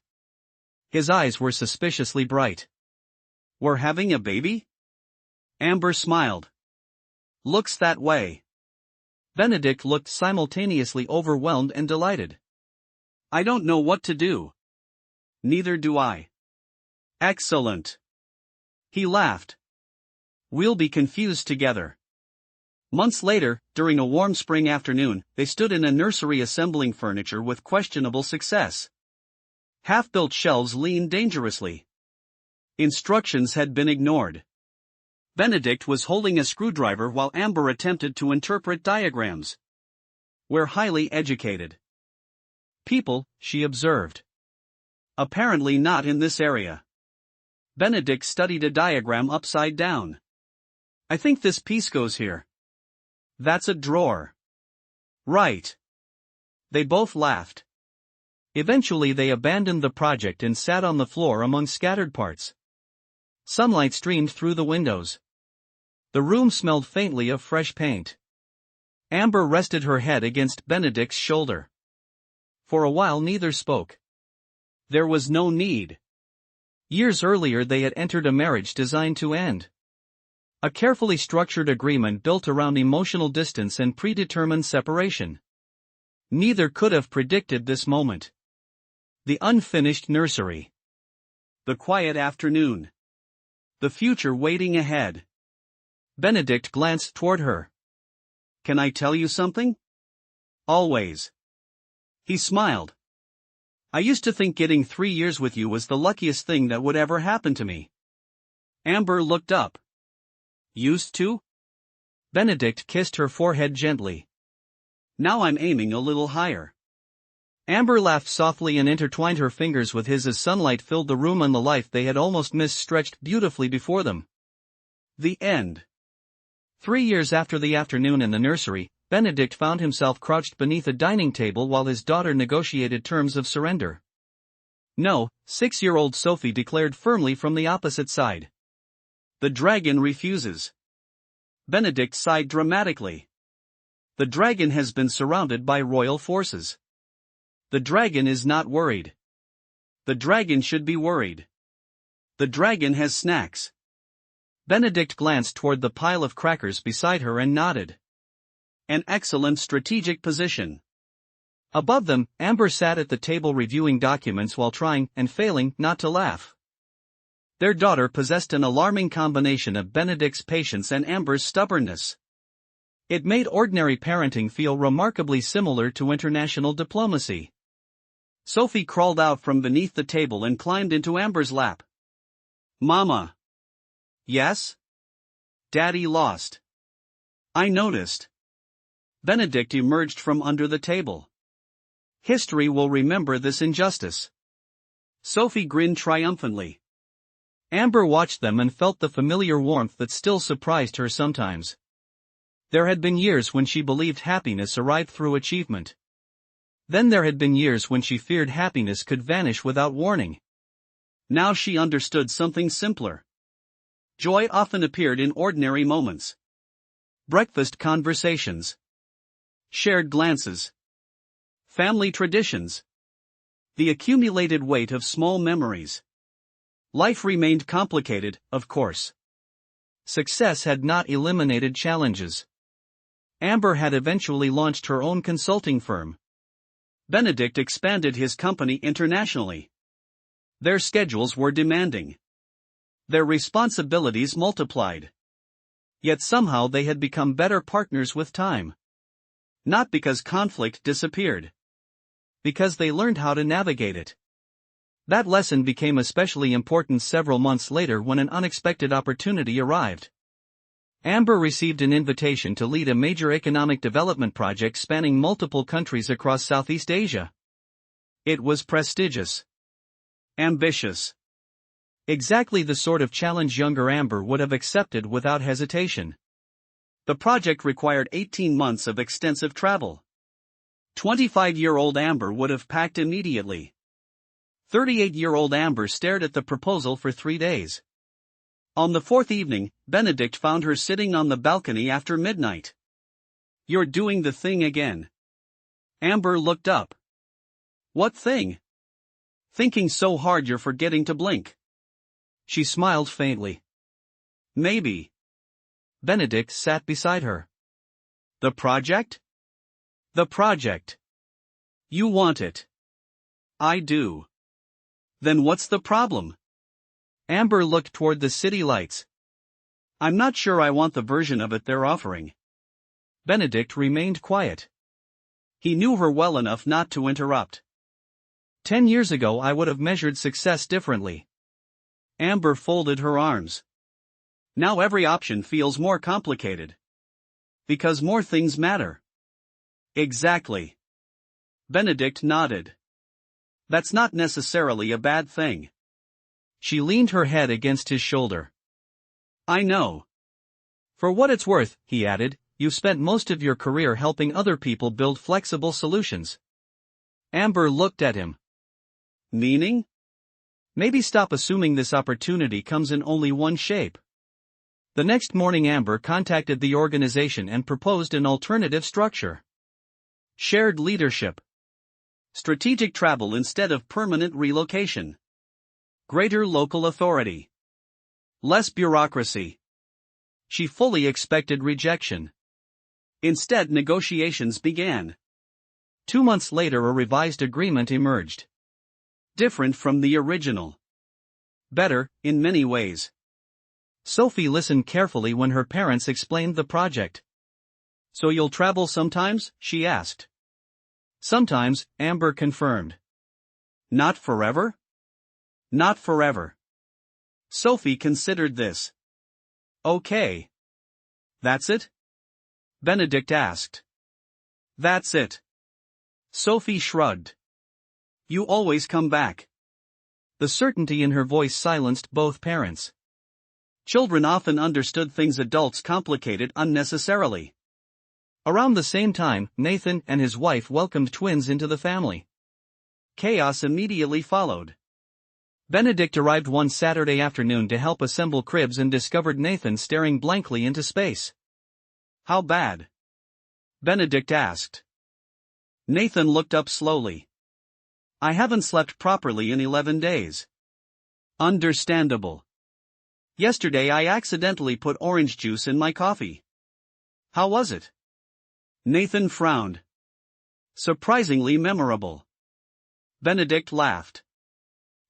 His eyes were suspiciously bright. "We're having a baby?" Amber smiled. "Looks that way." Benedict looked simultaneously overwhelmed and delighted. "I don't know what to do." "Neither do I." "Excellent." He laughed. "We'll be confused together." Months later, during a warm spring afternoon, they stood in a nursery assembling furniture with questionable success. Half-built shelves leaned dangerously. Instructions had been ignored. Benedict was holding a screwdriver while Amber attempted to interpret diagrams. "We're highly educated people," she observed. "Apparently not in this area." Benedict studied a diagram upside down. "I think this piece goes here." "That's a drawer." "Right." They both laughed. Eventually they abandoned the project and sat on the floor among scattered parts. Sunlight streamed through the windows. The room smelled faintly of fresh paint. Amber rested her head against Benedict's shoulder. For a while neither spoke. There was no need. Years earlier they had entered a marriage designed to end. A carefully structured agreement built around emotional distance and predetermined separation. Neither could have predicted this moment. The unfinished nursery. The quiet afternoon. The future waiting ahead. Benedict glanced toward her. "Can I tell you something?" "Always." He smiled. "I used to think getting 3 years with you was the luckiest thing that would ever happen to me." Amber looked up. "Used to?" Benedict kissed her forehead gently. "Now I'm aiming a little higher." Amber laughed softly and intertwined her fingers with his as sunlight filled the room and the life they had almost missed stretched beautifully before them. The end. 3 years after the afternoon in the nursery, Benedict found himself crouched beneath a dining table while his daughter negotiated terms of surrender. No, 6-year-old Sophie declared firmly from the opposite side. The dragon refuses. Benedict sighed dramatically. The dragon has been surrounded by royal forces. The dragon is not worried. The dragon should be worried. The dragon has snacks. Benedict glanced toward the pile of crackers beside her and nodded. An excellent strategic position. Above them, Amber sat at the table reviewing documents while trying, and failing, not to laugh. Their daughter possessed an alarming combination of Benedict's patience and Amber's stubbornness. It made ordinary parenting feel remarkably similar to international diplomacy. Sophie crawled out from beneath the table and climbed into Amber's lap. Mama. Yes? Daddy lost. I noticed. Benedict emerged from under the table. History will remember this injustice. Sophie grinned triumphantly. Amber watched them and felt the familiar warmth that still surprised her sometimes. There had been years when she believed happiness arrived through achievement. Then there had been years when she feared happiness could vanish without warning. Now she understood something simpler. Joy often appeared in ordinary moments. Breakfast conversations. Shared glances. Family traditions. The accumulated weight of small memories. Life remained complicated, of course. Success had not eliminated challenges. Amber had eventually launched her own consulting firm. Benedict expanded his company internationally. Their schedules were demanding. Their responsibilities multiplied. Yet somehow they had become better partners with time. Not because conflict disappeared. Because they learned how to navigate it. That lesson became especially important several months later when an unexpected opportunity arrived. Amber received an invitation to lead a major economic development project spanning multiple countries across Southeast Asia. It was prestigious. Ambitious. Exactly the sort of challenge younger Amber would have accepted without hesitation. The project required 18 months of extensive travel. 25-year-old Amber would have packed immediately. 38-year-old Amber stared at the proposal for 3 days. On the fourth evening, Benedict found her sitting on the balcony after midnight. You're doing the thing again. Amber looked up. What thing? Thinking so hard you're forgetting to blink. She smiled faintly. Maybe. Benedict sat beside her. The project? The project. You want it. I do. Then what's the problem? Amber looked toward the city lights. I'm not sure I want the version of it they're offering. Benedict remained quiet. He knew her well enough not to interrupt. 10 years ago I would have measured success differently. Amber folded her arms. Now every option feels more complicated. Because more things matter. Exactly. Benedict nodded. That's not necessarily a bad thing. She leaned her head against his shoulder. I know. For what it's worth, he added, you've spent most of your career helping other people build flexible solutions. Amber looked at him. Meaning? Maybe stop assuming this opportunity comes in only one shape. The next morning Amber contacted the organization and proposed an alternative structure. Shared leadership. Strategic travel instead of permanent relocation. Greater local authority. Less bureaucracy. She fully expected rejection. Instead, negotiations began. 2 months later, a revised agreement emerged. Different from the original. Better, in many ways. Sophie listened carefully when her parents explained the project. So you'll travel sometimes? She asked. Sometimes, Amber confirmed. Not forever? Not forever. Sophie considered this. Okay. That's it? Benedict asked. That's it. Sophie shrugged. You always come back. The certainty in her voice silenced both parents. Children often understood things adults complicated unnecessarily. Around the same time, Nathan and his wife welcomed twins into the family. Chaos immediately followed. Benedict arrived one Saturday afternoon to help assemble cribs and discovered Nathan staring blankly into space. "How bad?" Benedict asked. Nathan looked up slowly. "I haven't slept properly in 11 days. Understandable. Yesterday I accidentally put orange juice in my coffee." "How was it?" Nathan frowned. "Surprisingly memorable." Benedict laughed.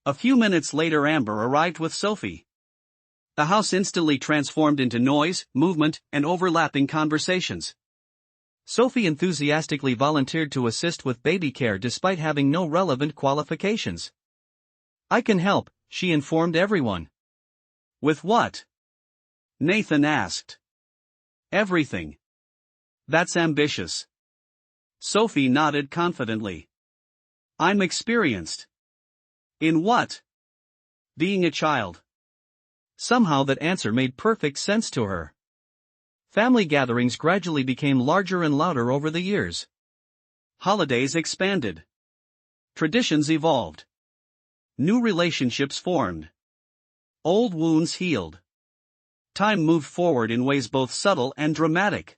A few minutes later Amber arrived with Sophie. The house instantly transformed into noise, movement, and overlapping conversations. Sophie enthusiastically volunteered to assist with baby care despite having no relevant qualifications. "I can help," she informed everyone. "With what?" Nathan asked. "Everything." "That's ambitious." Sophie nodded confidently. "I'm experienced." "In what?" "Being a child." Somehow that answer made perfect sense to her. Family gatherings gradually became larger and louder over the years. Holidays expanded. Traditions evolved. New relationships formed. Old wounds healed. Time moved forward in ways both subtle and dramatic.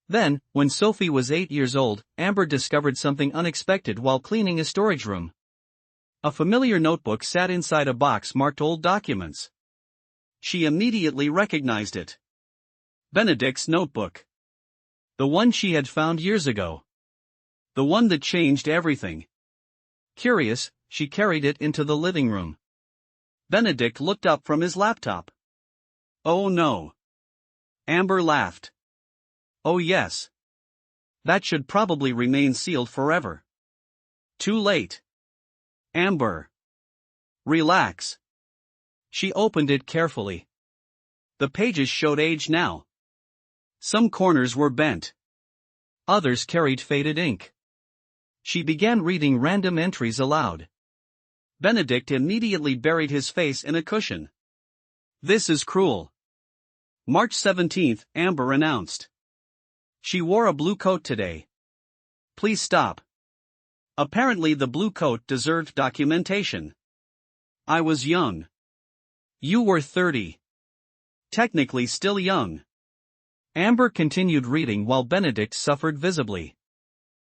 Then, when Sophie was 8 years old, Amber discovered something unexpected while cleaning a storage room. A familiar notebook sat inside a box marked old documents. She immediately recognized it. Benedict's notebook. The one she had found years ago. The one that changed everything. Curious, she carried it into the living room. Benedict looked up from his laptop. "Oh no." Amber laughed. "Oh yes. That should probably remain sealed forever." "Too late." "Amber. Relax." She opened it carefully. The pages showed age now. Some corners were bent. Others carried faded ink. She began reading random entries aloud. Benedict immediately buried his face in a cushion. "This is cruel." March 17th, Amber announced. "She wore a blue coat today. Please stop." Apparently the blue coat deserved documentation. "I was young." "You were 30. Technically still young." Amber continued reading while Benedict suffered visibly.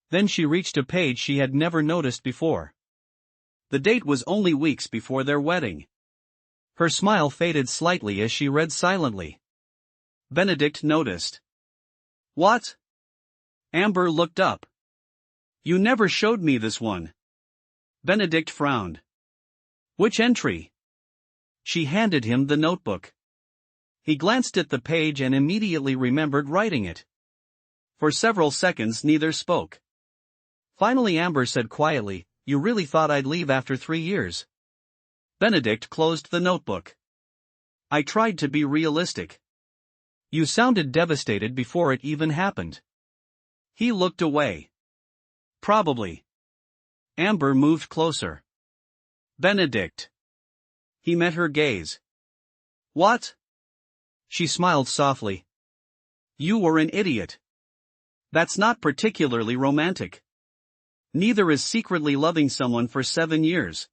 Then she reached a page she had never noticed before. The date was only weeks before their wedding. Her smile faded slightly as she read silently. Benedict noticed. "What?" Amber looked up. "You never showed me this one." Benedict frowned. "Which entry?" She handed him the notebook. He glanced at the page and immediately remembered writing it. For several seconds neither spoke. Finally Amber said quietly, "You really thought I'd leave after 3 years?" Benedict closed the notebook. "I tried to be realistic." "You sounded devastated before it even happened." He looked away. "Probably." Amber moved closer. "Benedict." He met her gaze. "What?" She smiled softly. "You were an idiot." "That's not particularly romantic." "Neither is secretly loving someone for 7 years."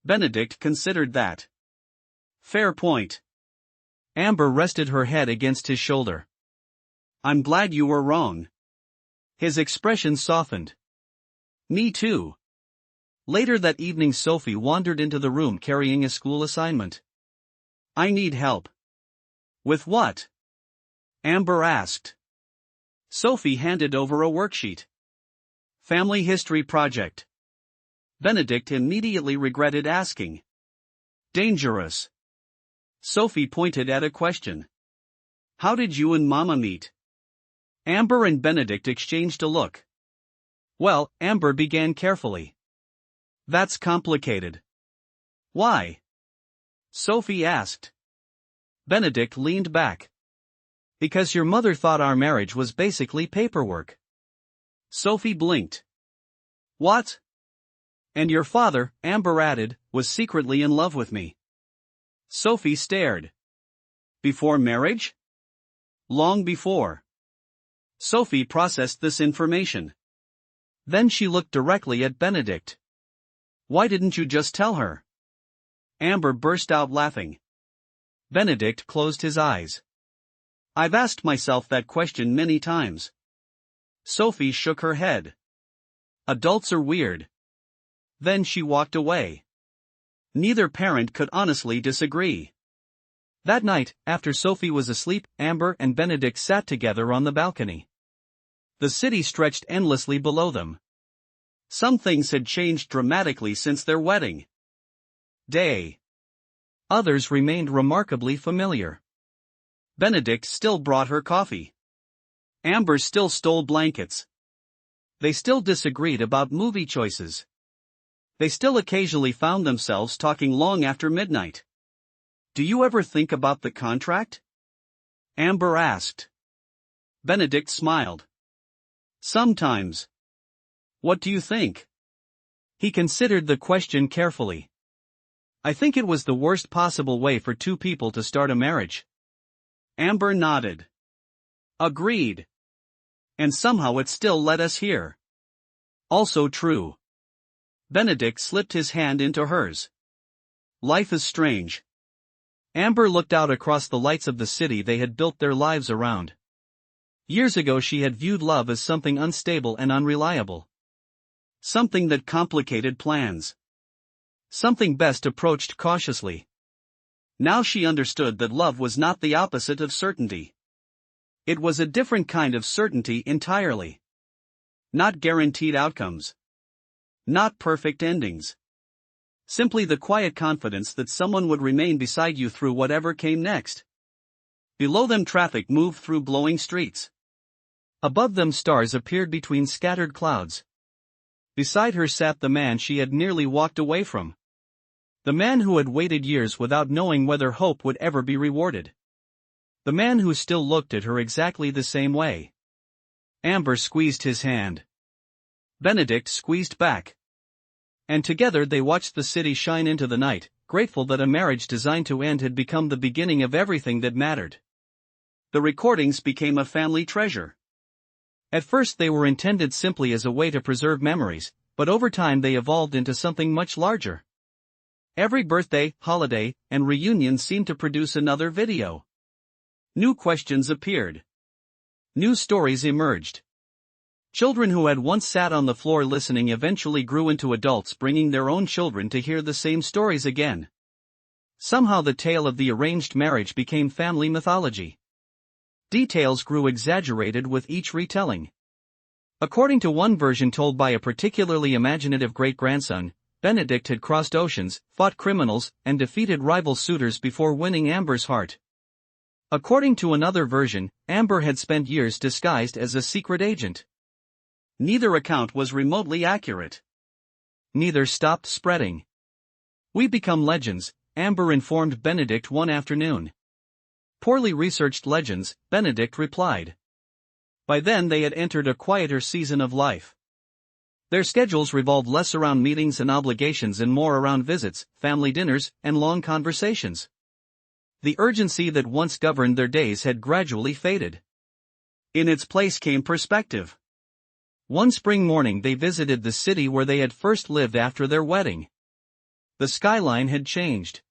Benedict considered that. "Fair point." Amber rested her head against his shoulder. "I'm glad you were wrong." His expression softened. "Me too." Later that evening Sophie wandered into the room carrying a school assignment. "I need help." "With what?" Amber asked. Sophie handed over a worksheet. "Family history project." Benedict immediately regretted asking. "Dangerous." Sophie pointed at a question. "How did you and Mama meet?" Amber and Benedict exchanged a look. "Well," Amber began carefully. "That's complicated." "Why?" Sophie asked. Benedict leaned back. "Because your mother thought our marriage was basically paperwork." Sophie blinked. "What?" "And your father," Amber added, "was secretly in love with me." Sophie stared. "Before marriage?" "Long before." Sophie processed this information. Then she looked directly at Benedict. "Why didn't you just tell her?" Amber burst out laughing. Benedict closed his eyes. I've asked myself that question many times. Sophie shook her head. Adults are weird. Then she walked away. Neither parent could honestly disagree. That night, after Sophie was asleep, Amber and Benedict sat together on the balcony. The city stretched endlessly below them. Some things had changed dramatically since their wedding day. Others remained remarkably familiar. Benedict still brought her coffee. Amber still stole blankets. They still disagreed about movie choices. They still occasionally found themselves talking long after midnight. Do you ever think about the contract? Amber asked. Benedict smiled. Sometimes. What do you think? He considered the question carefully. I think it was the worst possible way for two people to start a marriage. Amber nodded. Agreed. And somehow it still led us here. Also true. Benedict slipped his hand into hers. Life is strange. Amber looked out across the lights of the city they had built their lives around. Years ago she had viewed love as something unstable and unreliable. Something that complicated plans. Something best approached cautiously. Now she understood that love was not the opposite of certainty. It was a different kind of certainty entirely. Not guaranteed outcomes. Not perfect endings. Simply the quiet confidence that someone would remain beside you through whatever came next. Below them traffic moved through glowing streets. Above them stars appeared between scattered clouds. Beside her sat the man she had nearly walked away from. The man who had waited years without knowing whether hope would ever be rewarded. The man who still looked at her exactly the same way. Amber squeezed his hand. Benedict squeezed back. And together they watched the city shine into the night, grateful that a marriage designed to end had become the beginning of everything that mattered. The recordings became a family treasure. At first they were intended simply as a way to preserve memories, but over time they evolved into something much larger. Every birthday, holiday, and reunion seemed to produce another video. New questions appeared. New stories emerged. Children who had once sat on the floor listening eventually grew into adults bringing their own children to hear the same stories again. Somehow the tale of the arranged marriage became family mythology. Details grew exaggerated with each retelling. According to one version told by a particularly imaginative great-grandson, Benedict had crossed oceans, fought criminals, and defeated rival suitors before winning Amber's heart. According to another version, Amber had spent years disguised as a secret agent. Neither account was remotely accurate. Neither stopped spreading. We become legends, Amber informed Benedict one afternoon. Poorly researched legends, Benedict replied. By then they had entered a quieter season of life. Their schedules revolved less around meetings and obligations and more around visits, family dinners, and long conversations. The urgency that once governed their days had gradually faded. In its place came perspective. One spring morning they visited the city where they had first lived after their wedding. The skyline had changed.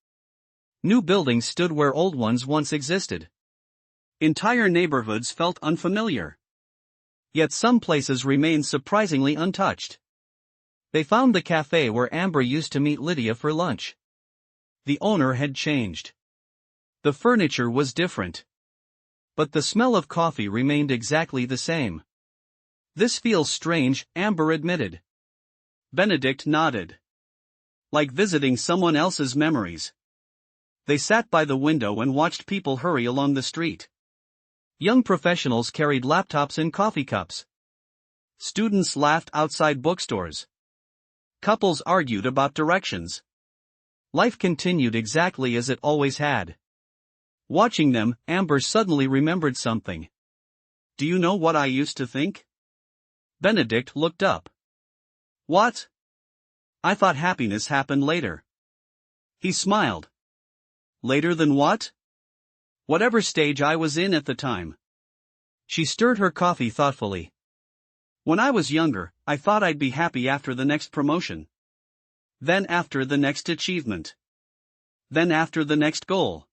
New buildings stood where old ones once existed. Entire neighborhoods felt unfamiliar. Yet some places remained surprisingly untouched. They found the cafe where Amber used to meet Lydia for lunch. The owner had changed. The furniture was different. But the smell of coffee remained exactly the same. This feels strange, Amber admitted. Benedict nodded. Like visiting someone else's memories. They sat by the window and watched people hurry along the street. Young professionals carried laptops and coffee cups. Students laughed outside bookstores. Couples argued about directions. Life continued exactly as it always had. Watching them, Amber suddenly remembered something. Do you know what I used to think? Benedict looked up. What? I thought happiness happened later. He smiled. Later than what? Whatever stage I was in at the time. She stirred her coffee thoughtfully. When I was younger, I thought I'd be happy after the next promotion. Then after the next achievement. Then after the next goal.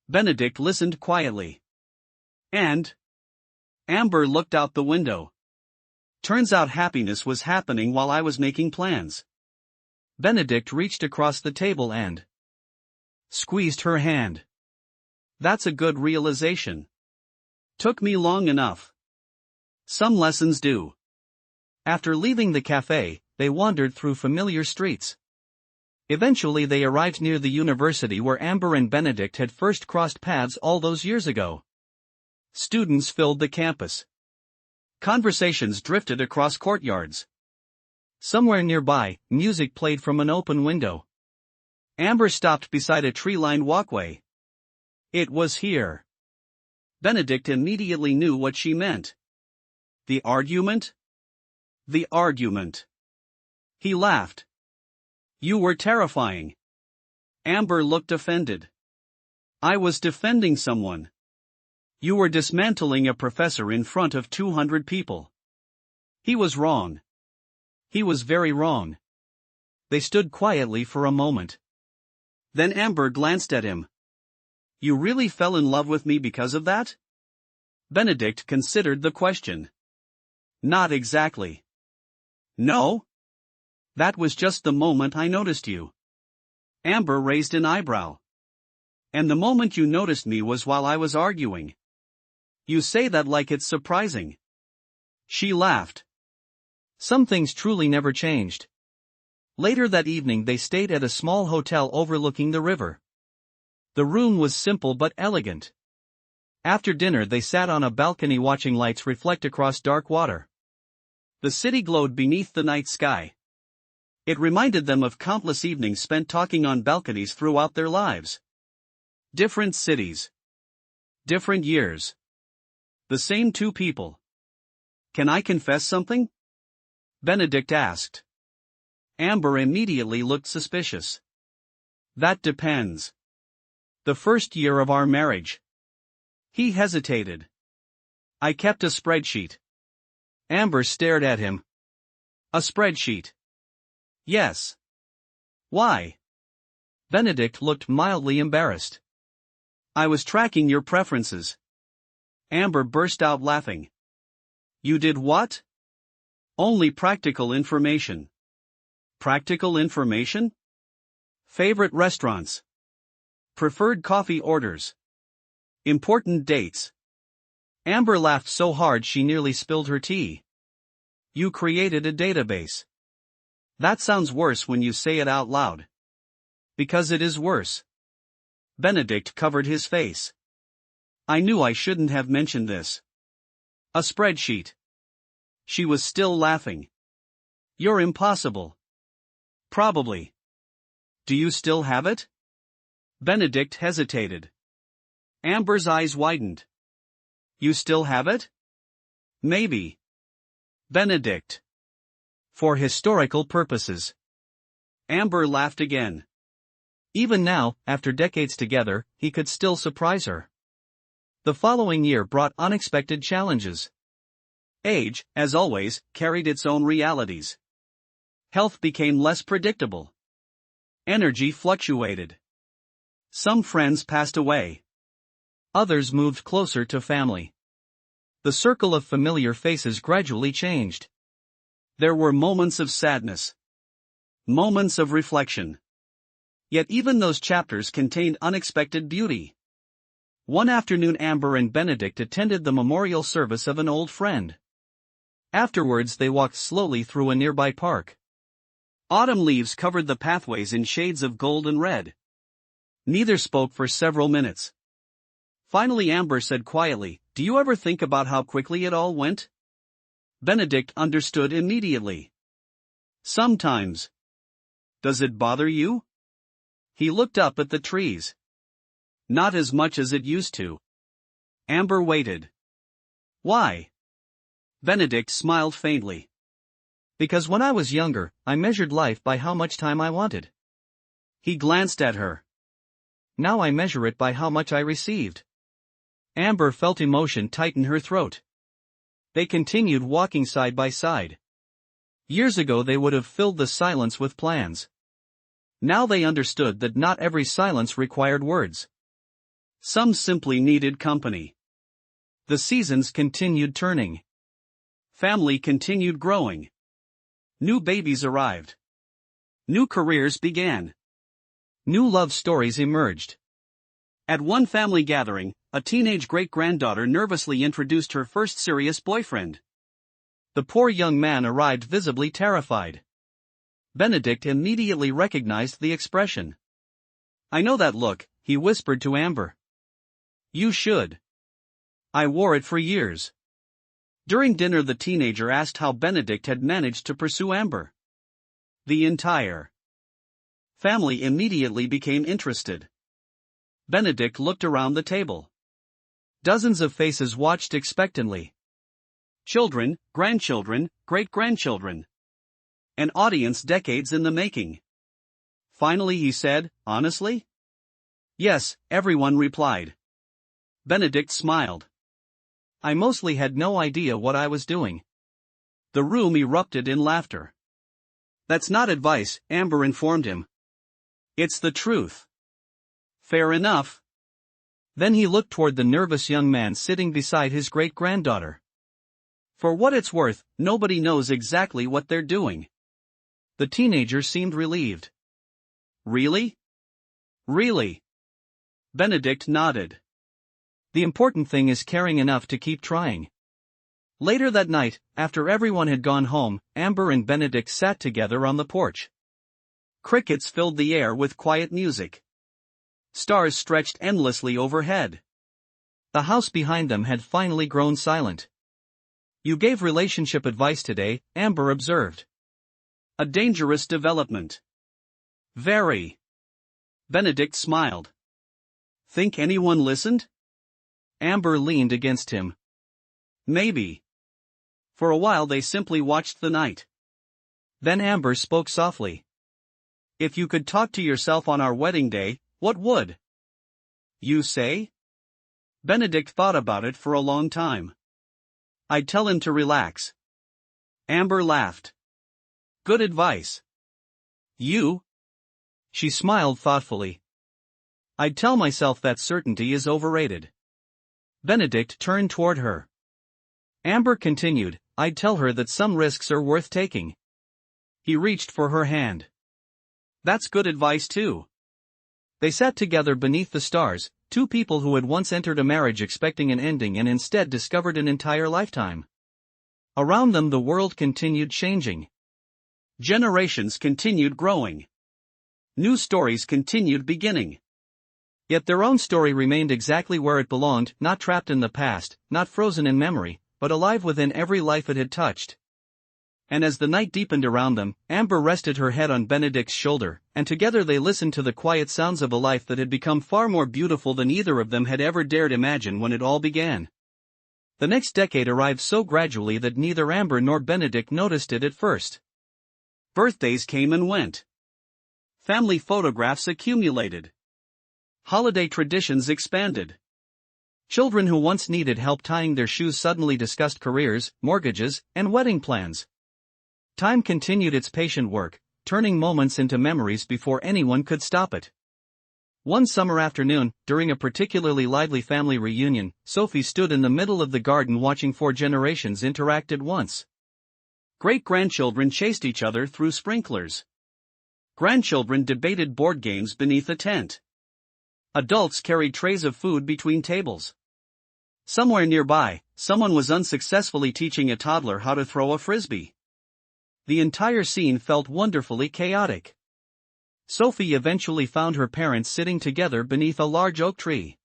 Benedict listened quietly. And? Amber looked out the window. Turns out happiness was happening while I was making plans. Benedict reached across the table and squeezed her hand. That's a good realization. Took me long enough. Some lessons do. After leaving the cafe, they wandered through familiar streets. Eventually they arrived near the university where Amber and Benedict had first crossed paths all those years ago. Students filled the campus. Conversations drifted across courtyards. Somewhere nearby, music played from an open window. Amber stopped beside a tree-lined walkway. It was here. Benedict immediately knew what she meant. The argument? The argument. He laughed. You were terrifying. Amber looked offended. I was defending someone. You were dismantling a professor in front of 200 people. He was wrong. He was very wrong. They stood quietly for a moment. Then Amber glanced at him. You really fell in love with me because of that? Benedict considered the question. Not exactly. No? That was just the moment I noticed you. Amber raised an eyebrow. And the moment you noticed me was while I was arguing. You say that like it's surprising. She laughed. Some things truly never changed. Later that evening they stayed at a small hotel overlooking the river. The room was simple but elegant. After dinner they sat on a balcony watching lights reflect across dark water. The city glowed beneath the night sky. It reminded them of countless evenings spent talking on balconies throughout their lives. Different cities. Different years. The same two people. Can I confess something? Benedict asked. Amber immediately looked suspicious. That depends. The first year of our marriage. He hesitated. I kept a spreadsheet. Amber stared at him. A spreadsheet? Yes. Why? Benedict looked mildly embarrassed. I was tracking your preferences. Amber burst out laughing. You did what? Only practical information. Practical information? Favorite restaurants. Preferred coffee orders. Important dates. Amber laughed so hard she nearly spilled her tea. You created a database. That sounds worse when you say it out loud. Because it is worse. Benedict covered his face. I knew I shouldn't have mentioned this. A spreadsheet. She was still laughing. You're impossible. Probably. Do you still have it? Benedict hesitated. Amber's eyes widened. You still have it? Maybe. Benedict. For historical purposes. Amber laughed again. Even now, after decades together, he could still surprise her. The following year brought unexpected challenges. Age, as always, carried its own realities. Health became less predictable. Energy fluctuated. Some friends passed away. Others moved closer to family. The circle of familiar faces gradually changed. There were moments of sadness. Moments of reflection. Yet even those chapters contained unexpected beauty. One afternoon Amber and Benedict attended the memorial service of an old friend. Afterwards they walked slowly through a nearby park. Autumn leaves covered the pathways in shades of gold and red. Neither spoke for several minutes. Finally Amber said quietly, "Do you ever think about how quickly it all went?" Benedict understood immediately. Sometimes. Does it bother you? He looked up at the trees. Not as much as it used to. Amber waited. Why? Benedict smiled faintly. Because when I was younger, I measured life by how much time I wanted. He glanced at her. Now I measure it by how much I received. Amber felt emotion tighten her throat. They continued walking side by side. Years ago they would have filled the silence with plans. Now they understood that not every silence required words. Some simply needed company. The seasons continued turning. Family continued growing. New babies arrived. New careers began. New love stories emerged. At one family gathering, a teenage great-granddaughter nervously introduced her first serious boyfriend. The poor young man arrived visibly terrified. Benedict immediately recognized the expression. "I know that look," he whispered to Amber. "You should. I wore it for years." During dinner, the teenager asked how Benedict had managed to pursue Amber. The entire family immediately became interested. Benedict looked around the table. Dozens of faces watched expectantly. Children, grandchildren, great-grandchildren. An audience decades in the making. Finally he said, "Honestly?" "Yes," everyone replied. Benedict smiled. "I mostly had no idea what I was doing." The room erupted in laughter. "That's not advice," Amber informed him. "It's the truth." "Fair enough." Then he looked toward the nervous young man sitting beside his great-granddaughter. "For what it's worth, nobody knows exactly what they're doing." The teenager seemed relieved. "Really?" "Really." Benedict nodded. "The important thing is caring enough to keep trying." Later that night, after everyone had gone home, Amber and Benedict sat together on the porch. Crickets filled the air with quiet music. Stars stretched endlessly overhead. The house behind them had finally grown silent. "You gave relationship advice today," Amber observed. "A dangerous development." "Very." Benedict smiled. "Think anyone listened?" Amber leaned against him. "Maybe." For a while they simply watched the night. Then Amber spoke softly. "If you could talk to yourself on our wedding day, what would you say?" Benedict thought about it for a long time. "I'd tell him to relax." Amber laughed. "Good advice." "You?" She smiled thoughtfully. "I'd tell myself that certainty is overrated." Benedict turned toward her. Amber continued, "I'd tell her that some risks are worth taking." He reached for her hand. "That's good advice too." They sat together beneath the stars, two people who had once entered a marriage expecting an ending and instead discovered an entire lifetime. Around them the world continued changing. Generations continued growing. New stories continued beginning. Yet their own story remained exactly where it belonged, not trapped in the past, not frozen in memory, but alive within every life it had touched. And as the night deepened around them, Amber rested her head on Benedict's shoulder, and together they listened to the quiet sounds of a life that had become far more beautiful than either of them had ever dared imagine when it all began. The next decade arrived so gradually that neither Amber nor Benedict noticed it at first. Birthdays came and went. Family photographs accumulated. Holiday traditions expanded. Children who once needed help tying their shoes suddenly discussed careers, mortgages, and wedding plans. Time continued its patient work, turning moments into memories before anyone could stop it. One summer afternoon, during a particularly lively family reunion, Sophie stood in the middle of the garden watching four generations interact at once. Great-grandchildren chased each other through sprinklers. Grandchildren debated board games beneath a tent. Adults carried trays of food between tables. Somewhere nearby, someone was unsuccessfully teaching a toddler how to throw a frisbee. The entire scene felt wonderfully chaotic. Sophie eventually found her parents sitting together beneath a large oak tree.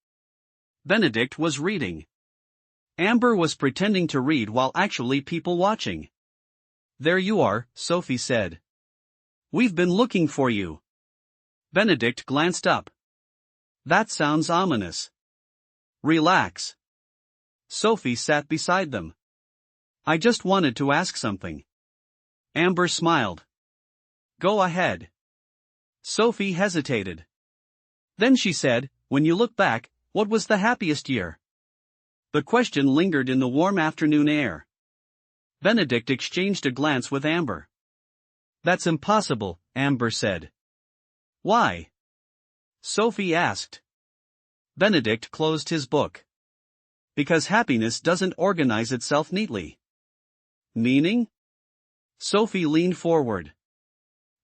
Benedict was reading. Amber was pretending to read while actually people watching. "There you are," Sophie said. "We've been looking for you." Benedict glanced up. "That sounds ominous." "Relax." Sophie sat beside them. "I just wanted to ask something." Amber smiled. "Go ahead." Sophie hesitated. Then she said, "When you look back, what was the happiest year?" The question lingered in the warm afternoon air. Benedict exchanged a glance with Amber. "That's impossible," Amber said. Why? Sophie asked. Benedict closed his book. Because happiness doesn't organize itself neatly. Meaning? Sophie leaned forward.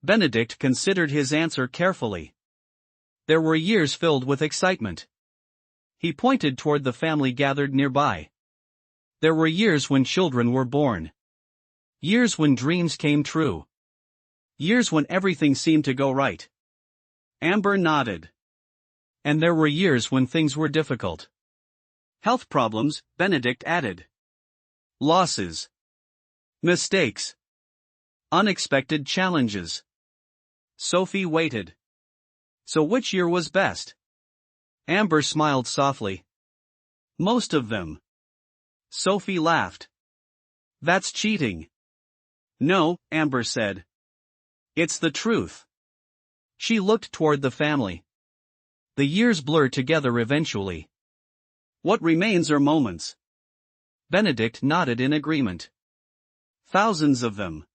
Benedict considered his answer carefully. There were years filled with excitement. He pointed toward the family gathered nearby. There were years when children were born. Years when dreams came true. Years when everything seemed to go right. Amber nodded. And there were years when things were difficult. Health problems, Benedict added. Losses. Mistakes. Unexpected challenges. Sophie waited. So which year was best? Amber smiled softly. Most of them. Sophie laughed. That's cheating. No, Amber said. It's the truth. She looked toward the family. The years blur together eventually. What remains are moments. Benedict nodded in agreement. Thousands of them.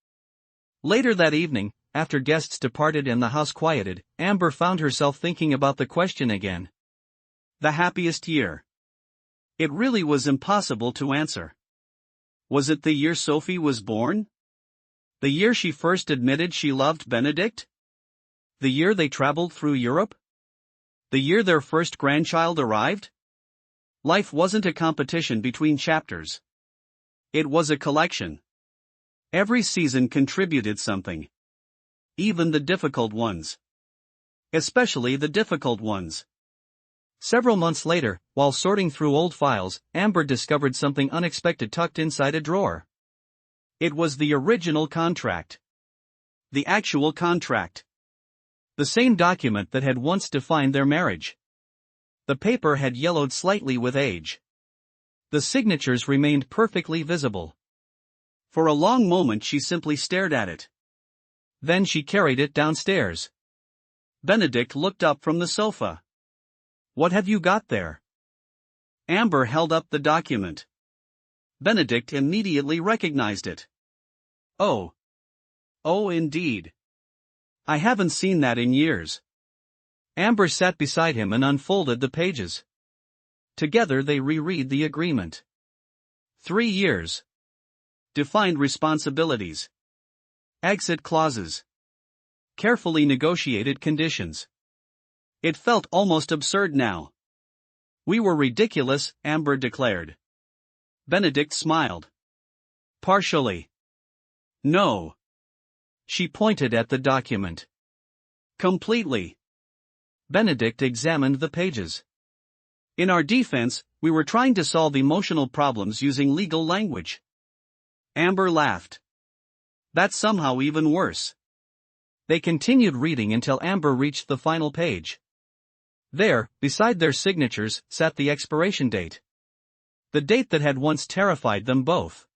Later that evening, after guests departed and the house quieted, Amber found herself thinking about the question again. The happiest year. It really was impossible to answer. Was it the year Sophie was born? The year she first admitted she loved Benedict? The year they traveled through Europe? The year their first grandchild arrived? Life wasn't a competition between chapters. It was a collection. Every season contributed something. Even the difficult ones. Especially the difficult ones. Several months later, while sorting through old files, Amber discovered something unexpected tucked inside a drawer. It was the original contract. The actual contract. The same document that had once defined their marriage. The paper had yellowed slightly with age. The signatures remained perfectly visible. For a long moment she simply stared at it. Then she carried it downstairs. Benedict looked up from the sofa. What have you got there? Amber held up the document. Benedict immediately recognized it. Oh. Oh, indeed. I haven't seen that in years. Amber sat beside him and unfolded the pages. Together they reread the agreement. 3 years. Defined responsibilities. Exit clauses. Carefully negotiated conditions. It felt almost absurd now. We were ridiculous, Amber declared. Benedict smiled. Partially. No. She pointed at the document. Completely. Benedict examined the pages. In our defense, we were trying to solve emotional problems using legal language. Amber laughed. That's somehow even worse. They continued reading until Amber reached the final page. There, beside their signatures, sat the expiration date. The date that had once terrified them both.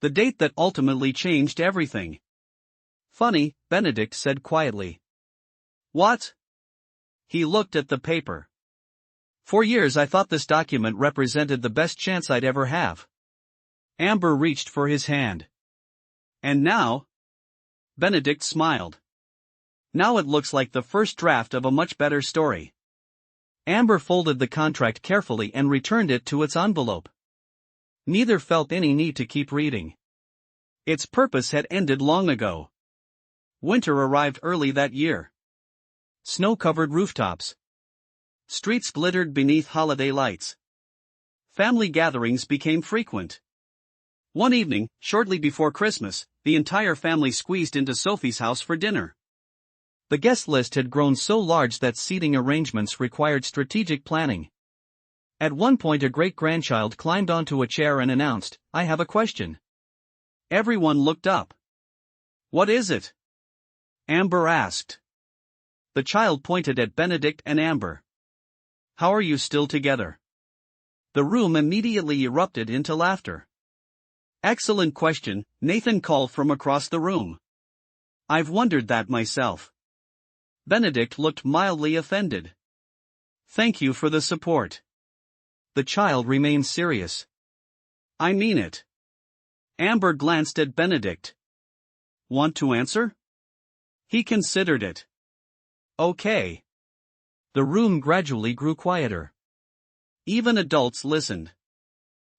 The date that ultimately changed everything. Funny, Benedict said quietly. What? He looked at the paper. For years I thought this document represented the best chance I'd ever have. Amber reached for his hand. And now? Benedict smiled. Now it looks like the first draft of a much better story. Amber folded the contract carefully and returned it to its envelope. Neither felt any need to keep reading. Its purpose had ended long ago. Winter arrived early that year. Snow-covered rooftops. Streets glittered beneath holiday lights. Family gatherings became frequent. One evening, shortly before Christmas, the entire family squeezed into Sophie's house for dinner. The guest list had grown so large that seating arrangements required strategic planning. At one point a great-grandchild climbed onto a chair and announced, "I have a question." Everyone looked up. "What is it?" Amber asked. The child pointed at Benedict and Amber. "How are you still together?" The room immediately erupted into laughter. "Excellent question," Nathan called from across the room. "I've wondered that myself." Benedict looked mildly offended. "Thank you for the support." The child remained serious. "I mean it." Amber glanced at Benedict. "Want to answer?" He considered it. Okay. The room gradually grew quieter. Even adults listened.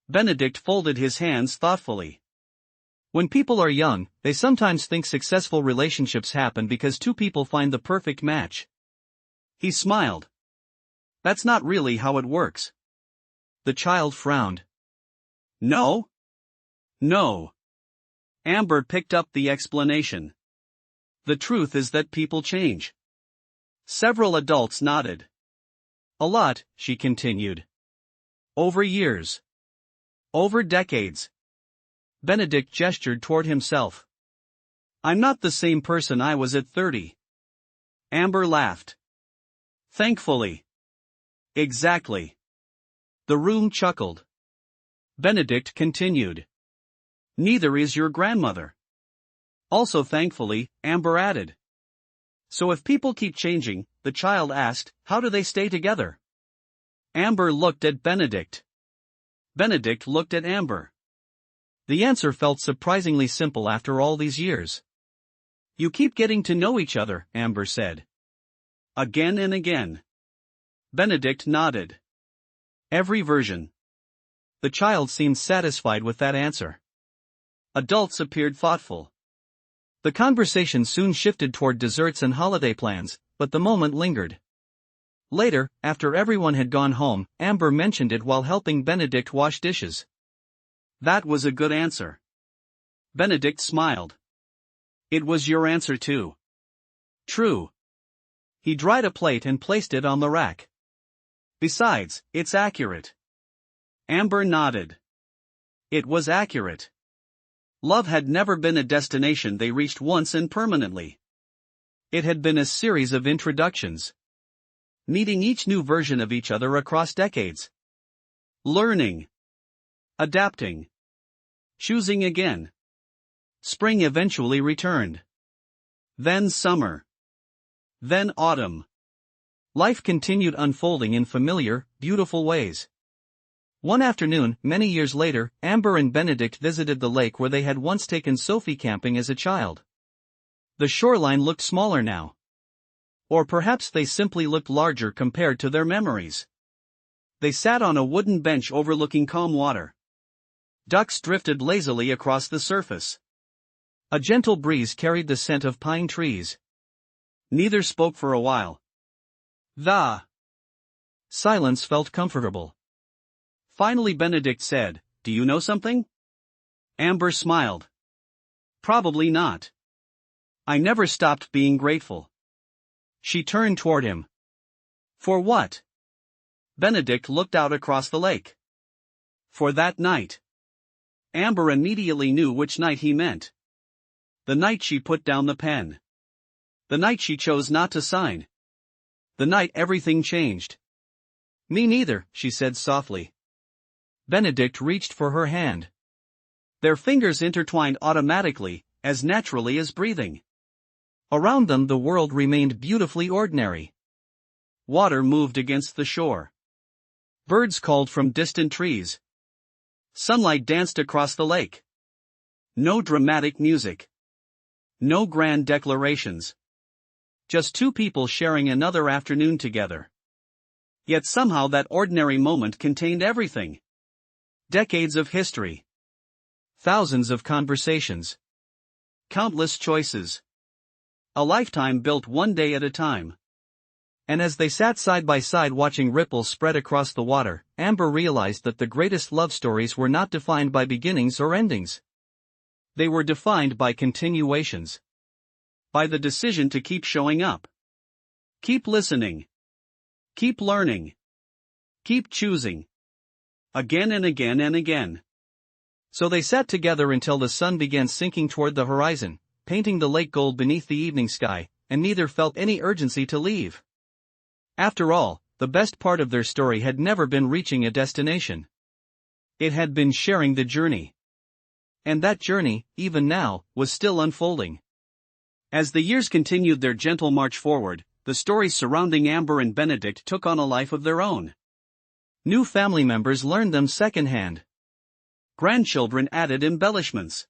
Benedict folded his hands thoughtfully. When people are young, they sometimes think successful relationships happen because two people find the perfect match. He smiled. That's not really how it works. The child frowned. No? No. Amber picked up the explanation. The truth is that people change. Several adults nodded. A lot, she continued. Over years. Over decades. Benedict gestured toward himself. I'm not the same person I was at 30. Amber laughed. Thankfully. Exactly. The room chuckled. Benedict continued. Neither is your grandmother. Also thankfully, Amber added. So if people keep changing, the child asked, how do they stay together? Amber looked at Benedict. Benedict looked at Amber. The answer felt surprisingly simple after all these years. You keep getting to know each other, Amber said. Again and again. Benedict nodded. Every version. The child seemed satisfied with that answer. Adults appeared thoughtful. The conversation soon shifted toward desserts and holiday plans, but the moment lingered. Later, after everyone had gone home, Amber mentioned it while helping Benedict wash dishes. That was a good answer. Benedict smiled. It was your answer too. True. He dried a plate and placed it on the rack. Besides, it's accurate. Amber nodded. It was accurate. Love had never been a destination they reached once and permanently. It had been a series of introductions. Meeting each new version of each other across decades. Learning. Adapting. Choosing again. Spring eventually returned. Then summer. Then autumn. Life continued unfolding in familiar, beautiful ways. One afternoon, many years later, Amber and Benedict visited the lake where they had once taken Sophie camping as a child. The shoreline looked smaller now. Or perhaps they simply looked larger compared to their memories. They sat on a wooden bench overlooking calm water. Ducks drifted lazily across the surface. A gentle breeze carried the scent of pine trees. Neither spoke for a while. The silence felt comfortable. Finally Benedict said, "Do you know something?" Amber smiled. "Probably not. I never stopped being grateful." She turned toward him. "For what?" Benedict looked out across the lake. "For that night." Amber immediately knew which night he meant. The night she put down the pen. The night she chose not to sign. The night everything changed. "Me neither," she said softly. Benedict reached for her hand. Their fingers intertwined automatically, as naturally as breathing. Around them the world remained beautifully ordinary. Water moved against the shore. Birds called from distant trees. Sunlight danced across the lake. No dramatic music. No grand declarations. Just two people sharing another afternoon together. Yet somehow that ordinary moment contained everything. Decades of history. Thousands of conversations. Countless choices. A lifetime built one day at a time. And as they sat side by side watching ripples spread across the water, Amber realized that the greatest love stories were not defined by beginnings or endings. They were defined by continuations. By the decision to keep showing up. Keep listening. Keep learning. Keep choosing. Again and again and again. So they sat together until the sun began sinking toward the horizon, painting the lake gold beneath the evening sky, and neither felt any urgency to leave. After all, the best part of their story had never been reaching a destination. It had been sharing the journey. And that journey, even now, was still unfolding. As the years continued their gentle march forward, the stories surrounding Amber and Benedict took on a life of their own. New family members learned them secondhand. Grandchildren added embellishments.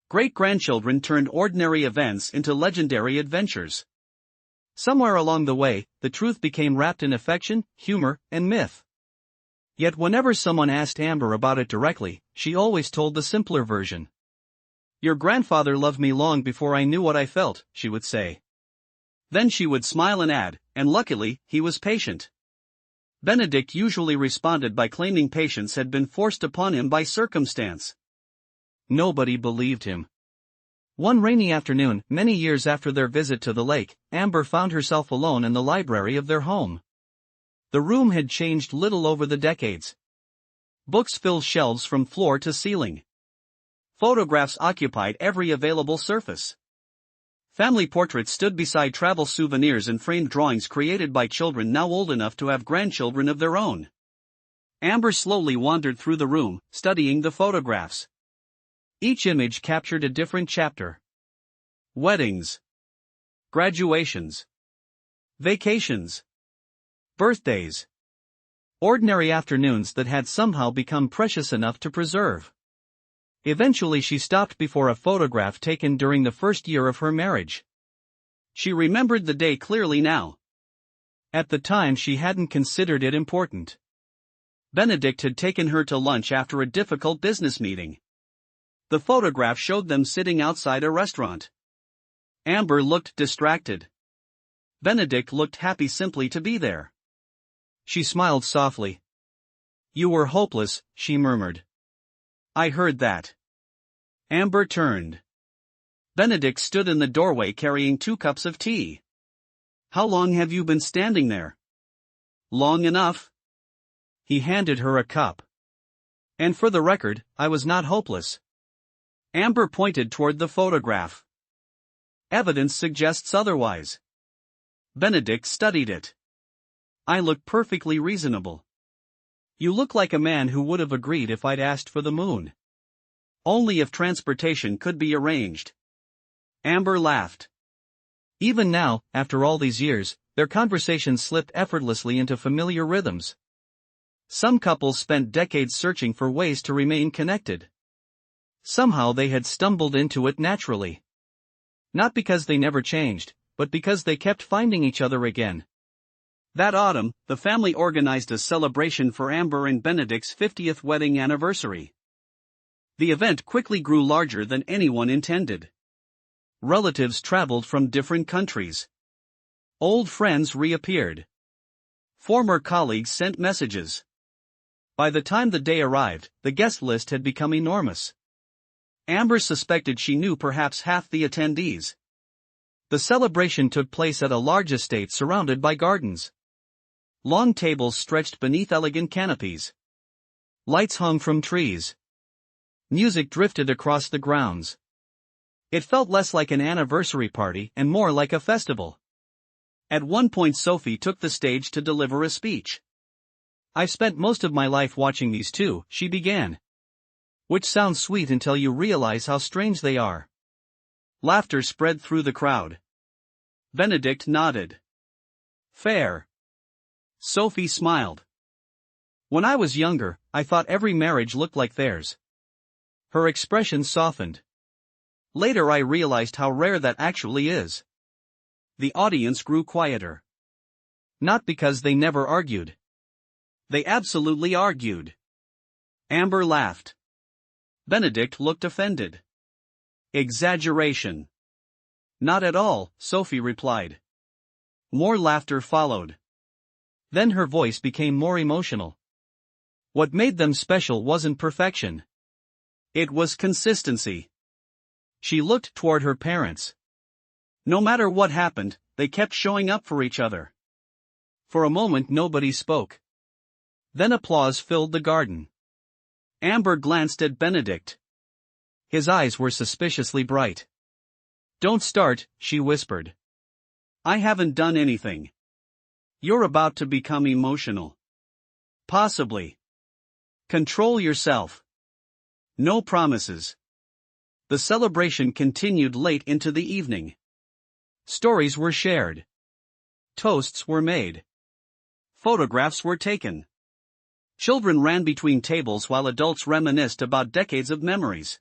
Great-grandchildren turned ordinary events into legendary adventures. Somewhere along the way, the truth became wrapped in affection, humor, and myth. Yet whenever someone asked Amber about it directly, she always told the simpler version. "Your grandfather loved me long before I knew what I felt," she would say. Then she would smile and add, "and luckily, he was patient." Benedict usually responded by claiming patience had been forced upon him by circumstance. Nobody believed him. One rainy afternoon, many years after their visit to the lake, Amber found herself alone in the library of their home. The room had changed little over the decades. Books filled shelves from floor to ceiling. Photographs occupied every available surface. Family portraits stood beside travel souvenirs and framed drawings created by children now old enough to have grandchildren of their own. Amber slowly wandered through the room, studying the photographs. Each image captured a different chapter. Weddings, graduations, vacations, birthdays. Ordinary afternoons that had somehow become precious enough to preserve. Eventually she stopped before a photograph taken during the first year of her marriage. She remembered the day clearly now. At the time she hadn't considered it important. Benedict had taken her to lunch after a difficult business meeting. The photograph showed them sitting outside a restaurant. Amber looked distracted. Benedict looked happy simply to be there. She smiled softly. "You were hopeless," she murmured. "I heard that." Amber turned. Benedict stood in the doorway carrying 2 cups of tea. "How long have you been standing there?" "Long enough." He handed her a cup. "And for the record, I was not hopeless." Amber pointed toward the photograph. "Evidence suggests otherwise." Benedict studied it. "I look perfectly reasonable." "You look like a man who would have agreed if I'd asked for the moon." "Only if transportation could be arranged." Amber laughed. Even now, after all these years, their conversations slipped effortlessly into familiar rhythms. Some couples spent decades searching for ways to remain connected. Somehow they had stumbled into it naturally. Not because they never changed, but because they kept finding each other again. That autumn, the family organized a celebration for Amber and Benedict's 50th wedding anniversary. The event quickly grew larger than anyone intended. Relatives traveled from different countries. Old friends reappeared. Former colleagues sent messages. By the time the day arrived, the guest list had become enormous. Amber suspected she knew perhaps half the attendees. The celebration took place at a large estate surrounded by gardens. Long tables stretched beneath elegant canopies. Lights hung from trees. Music drifted across the grounds. It felt less like an anniversary party and more like a festival. At one point Sophie took the stage to deliver a speech. "I've spent most of my life watching these two," she began. "Which sounds sweet until you realize how strange they are." Laughter spread through the crowd. Benedict nodded. "Fair." Sophie smiled. "When I was younger, I thought every marriage looked like theirs." Her expression softened. "Later I realized how rare that actually is." The audience grew quieter. Not because they never argued. They absolutely argued. Amber laughed. Benedict looked offended. "Exaggeration." "Not at all," Sophie replied. More laughter followed. Then her voice became more emotional. What made them special wasn't perfection. It was consistency. She looked toward her parents. No matter what happened, they kept showing up for each other. For a moment nobody spoke. Then applause filled the garden. Amber glanced at Benedict. His eyes were suspiciously bright. "Don't start," she whispered. "I haven't done anything." "You're about to become emotional." "Possibly." "Control yourself." "No promises." The celebration continued late into the evening. Stories were shared. Toasts were made. Photographs were taken. Children ran between tables while adults reminisced about decades of memories.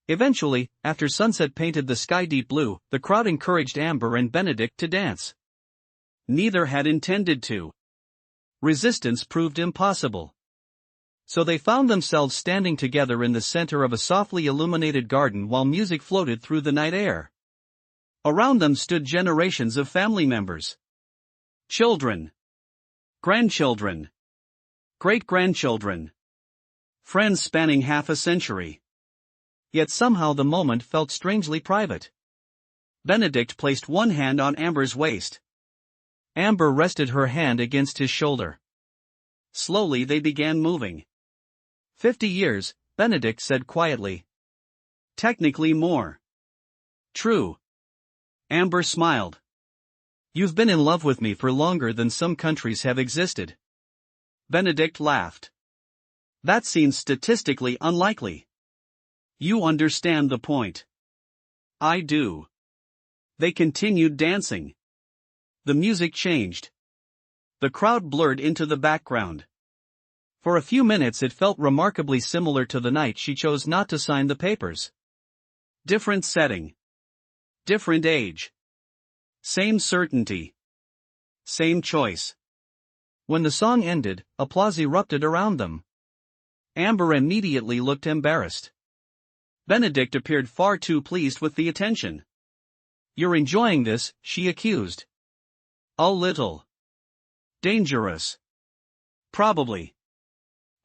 Eventually, after sunset painted the sky deep blue, the crowd encouraged Amber and Benedict to dance. Neither had intended to. Resistance proved impossible. So they found themselves standing together in the center of a softly illuminated garden while music floated through the night air. Around them stood generations of family members. Children. Grandchildren. Great-grandchildren. Friends spanning half a century. Yet somehow the moment felt strangely private. Benedict placed one hand on Amber's waist. Amber rested her hand against his shoulder. Slowly they began moving. 50 years, Benedict said quietly. Technically more. True. Amber smiled. You've been in love with me for longer than some countries have existed. Benedict laughed. That seems statistically unlikely. You understand the point. I do. They continued dancing. The music changed. The crowd blurred into the background. For a few minutes it felt remarkably similar to the night she chose not to sign the papers. Different setting. Different age. Same certainty. Same choice. When the song ended, applause erupted around them. Amber immediately looked embarrassed. Benedict appeared far too pleased with the attention. You're enjoying this, she accused. A little. Dangerous. Probably.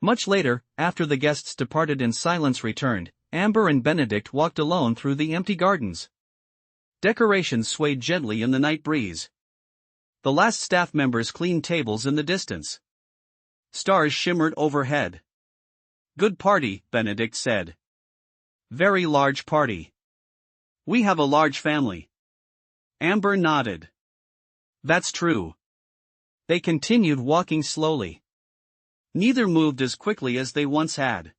Much later, after the guests departed and silence returned, Amber and Benedict walked alone through the empty gardens. Decorations swayed gently in the night breeze. The last staff members cleaned tables in the distance. Stars shimmered overhead. Good party, Benedict said. Very large party. We have a large family. Amber nodded. That's true. They continued walking slowly. Neither moved as quickly as they once had.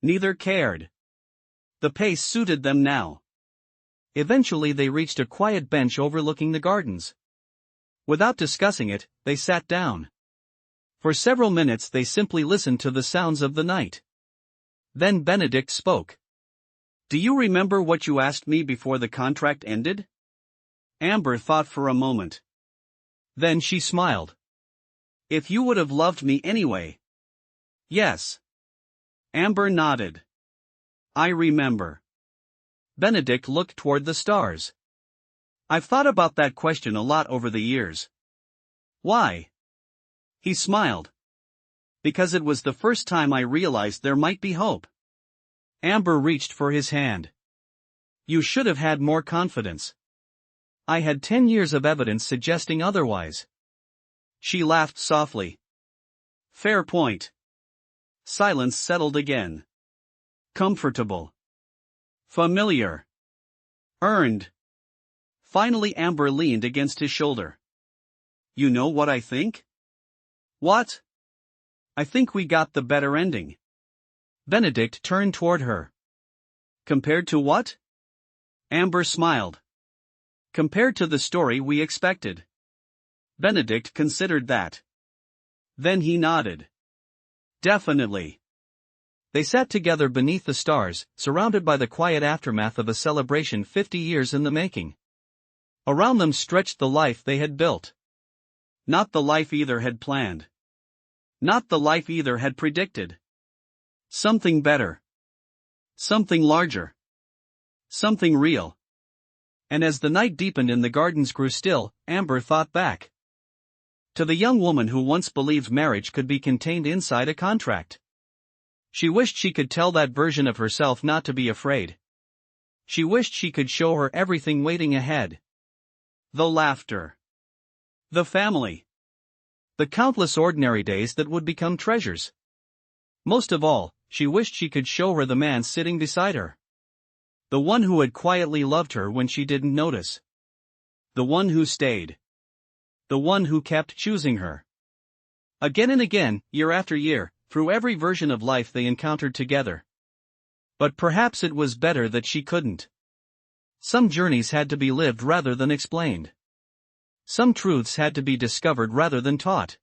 Neither cared. The pace suited them now. Eventually they reached a quiet bench overlooking the gardens. Without discussing it, they sat down. For several minutes they simply listened to the sounds of the night. Then Benedict spoke. Do you remember what you asked me before the contract ended? Amber thought for a moment. Then she smiled. If you would have loved me anyway. Yes. Amber nodded. I remember. Benedict looked toward the stars. I've thought about that question a lot over the years. Why? He smiled. Because it was the first time I realized there might be hope. Amber reached for his hand. You should have had more confidence. I had 10 years of evidence suggesting otherwise. She laughed softly. Fair point. Silence settled again. Comfortable. Familiar. Earned. Finally Amber leaned against his shoulder. You know what I think? What? I think we got the better ending. Benedict turned toward her. Compared to what? Amber smiled. Compared to the story we expected. Benedict considered that. Then he nodded. Definitely. They sat together beneath the stars, surrounded by the quiet aftermath of a celebration 50 years in the making. Around them stretched the life they had built. Not the life either had planned. Not the life either had predicted. Something better. Something larger. Something real. And as the night deepened and the gardens grew still, Amber thought back. To the young woman who once believed marriage could be contained inside a contract. She wished she could tell that version of herself not to be afraid. She wished she could show her everything waiting ahead. The laughter. The family. The countless ordinary days that would become treasures. Most of all, she wished she could show her the man sitting beside her. The one who had quietly loved her when she didn't notice. The one who stayed. The one who kept choosing her. Again and again, year after year, through every version of life they encountered together. But perhaps it was better that she couldn't. Some journeys had to be lived rather than explained. Some truths had to be discovered rather than taught.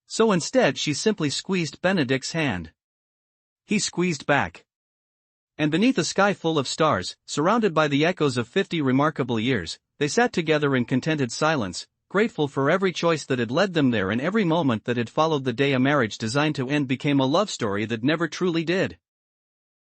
So instead she simply squeezed Benedict's hand. He squeezed back. And beneath a sky full of stars, surrounded by the echoes of 50 remarkable years, they sat together in contented silence, grateful for every choice that had led them there, and every moment that had followed the day a marriage designed to end became a love story that never truly did.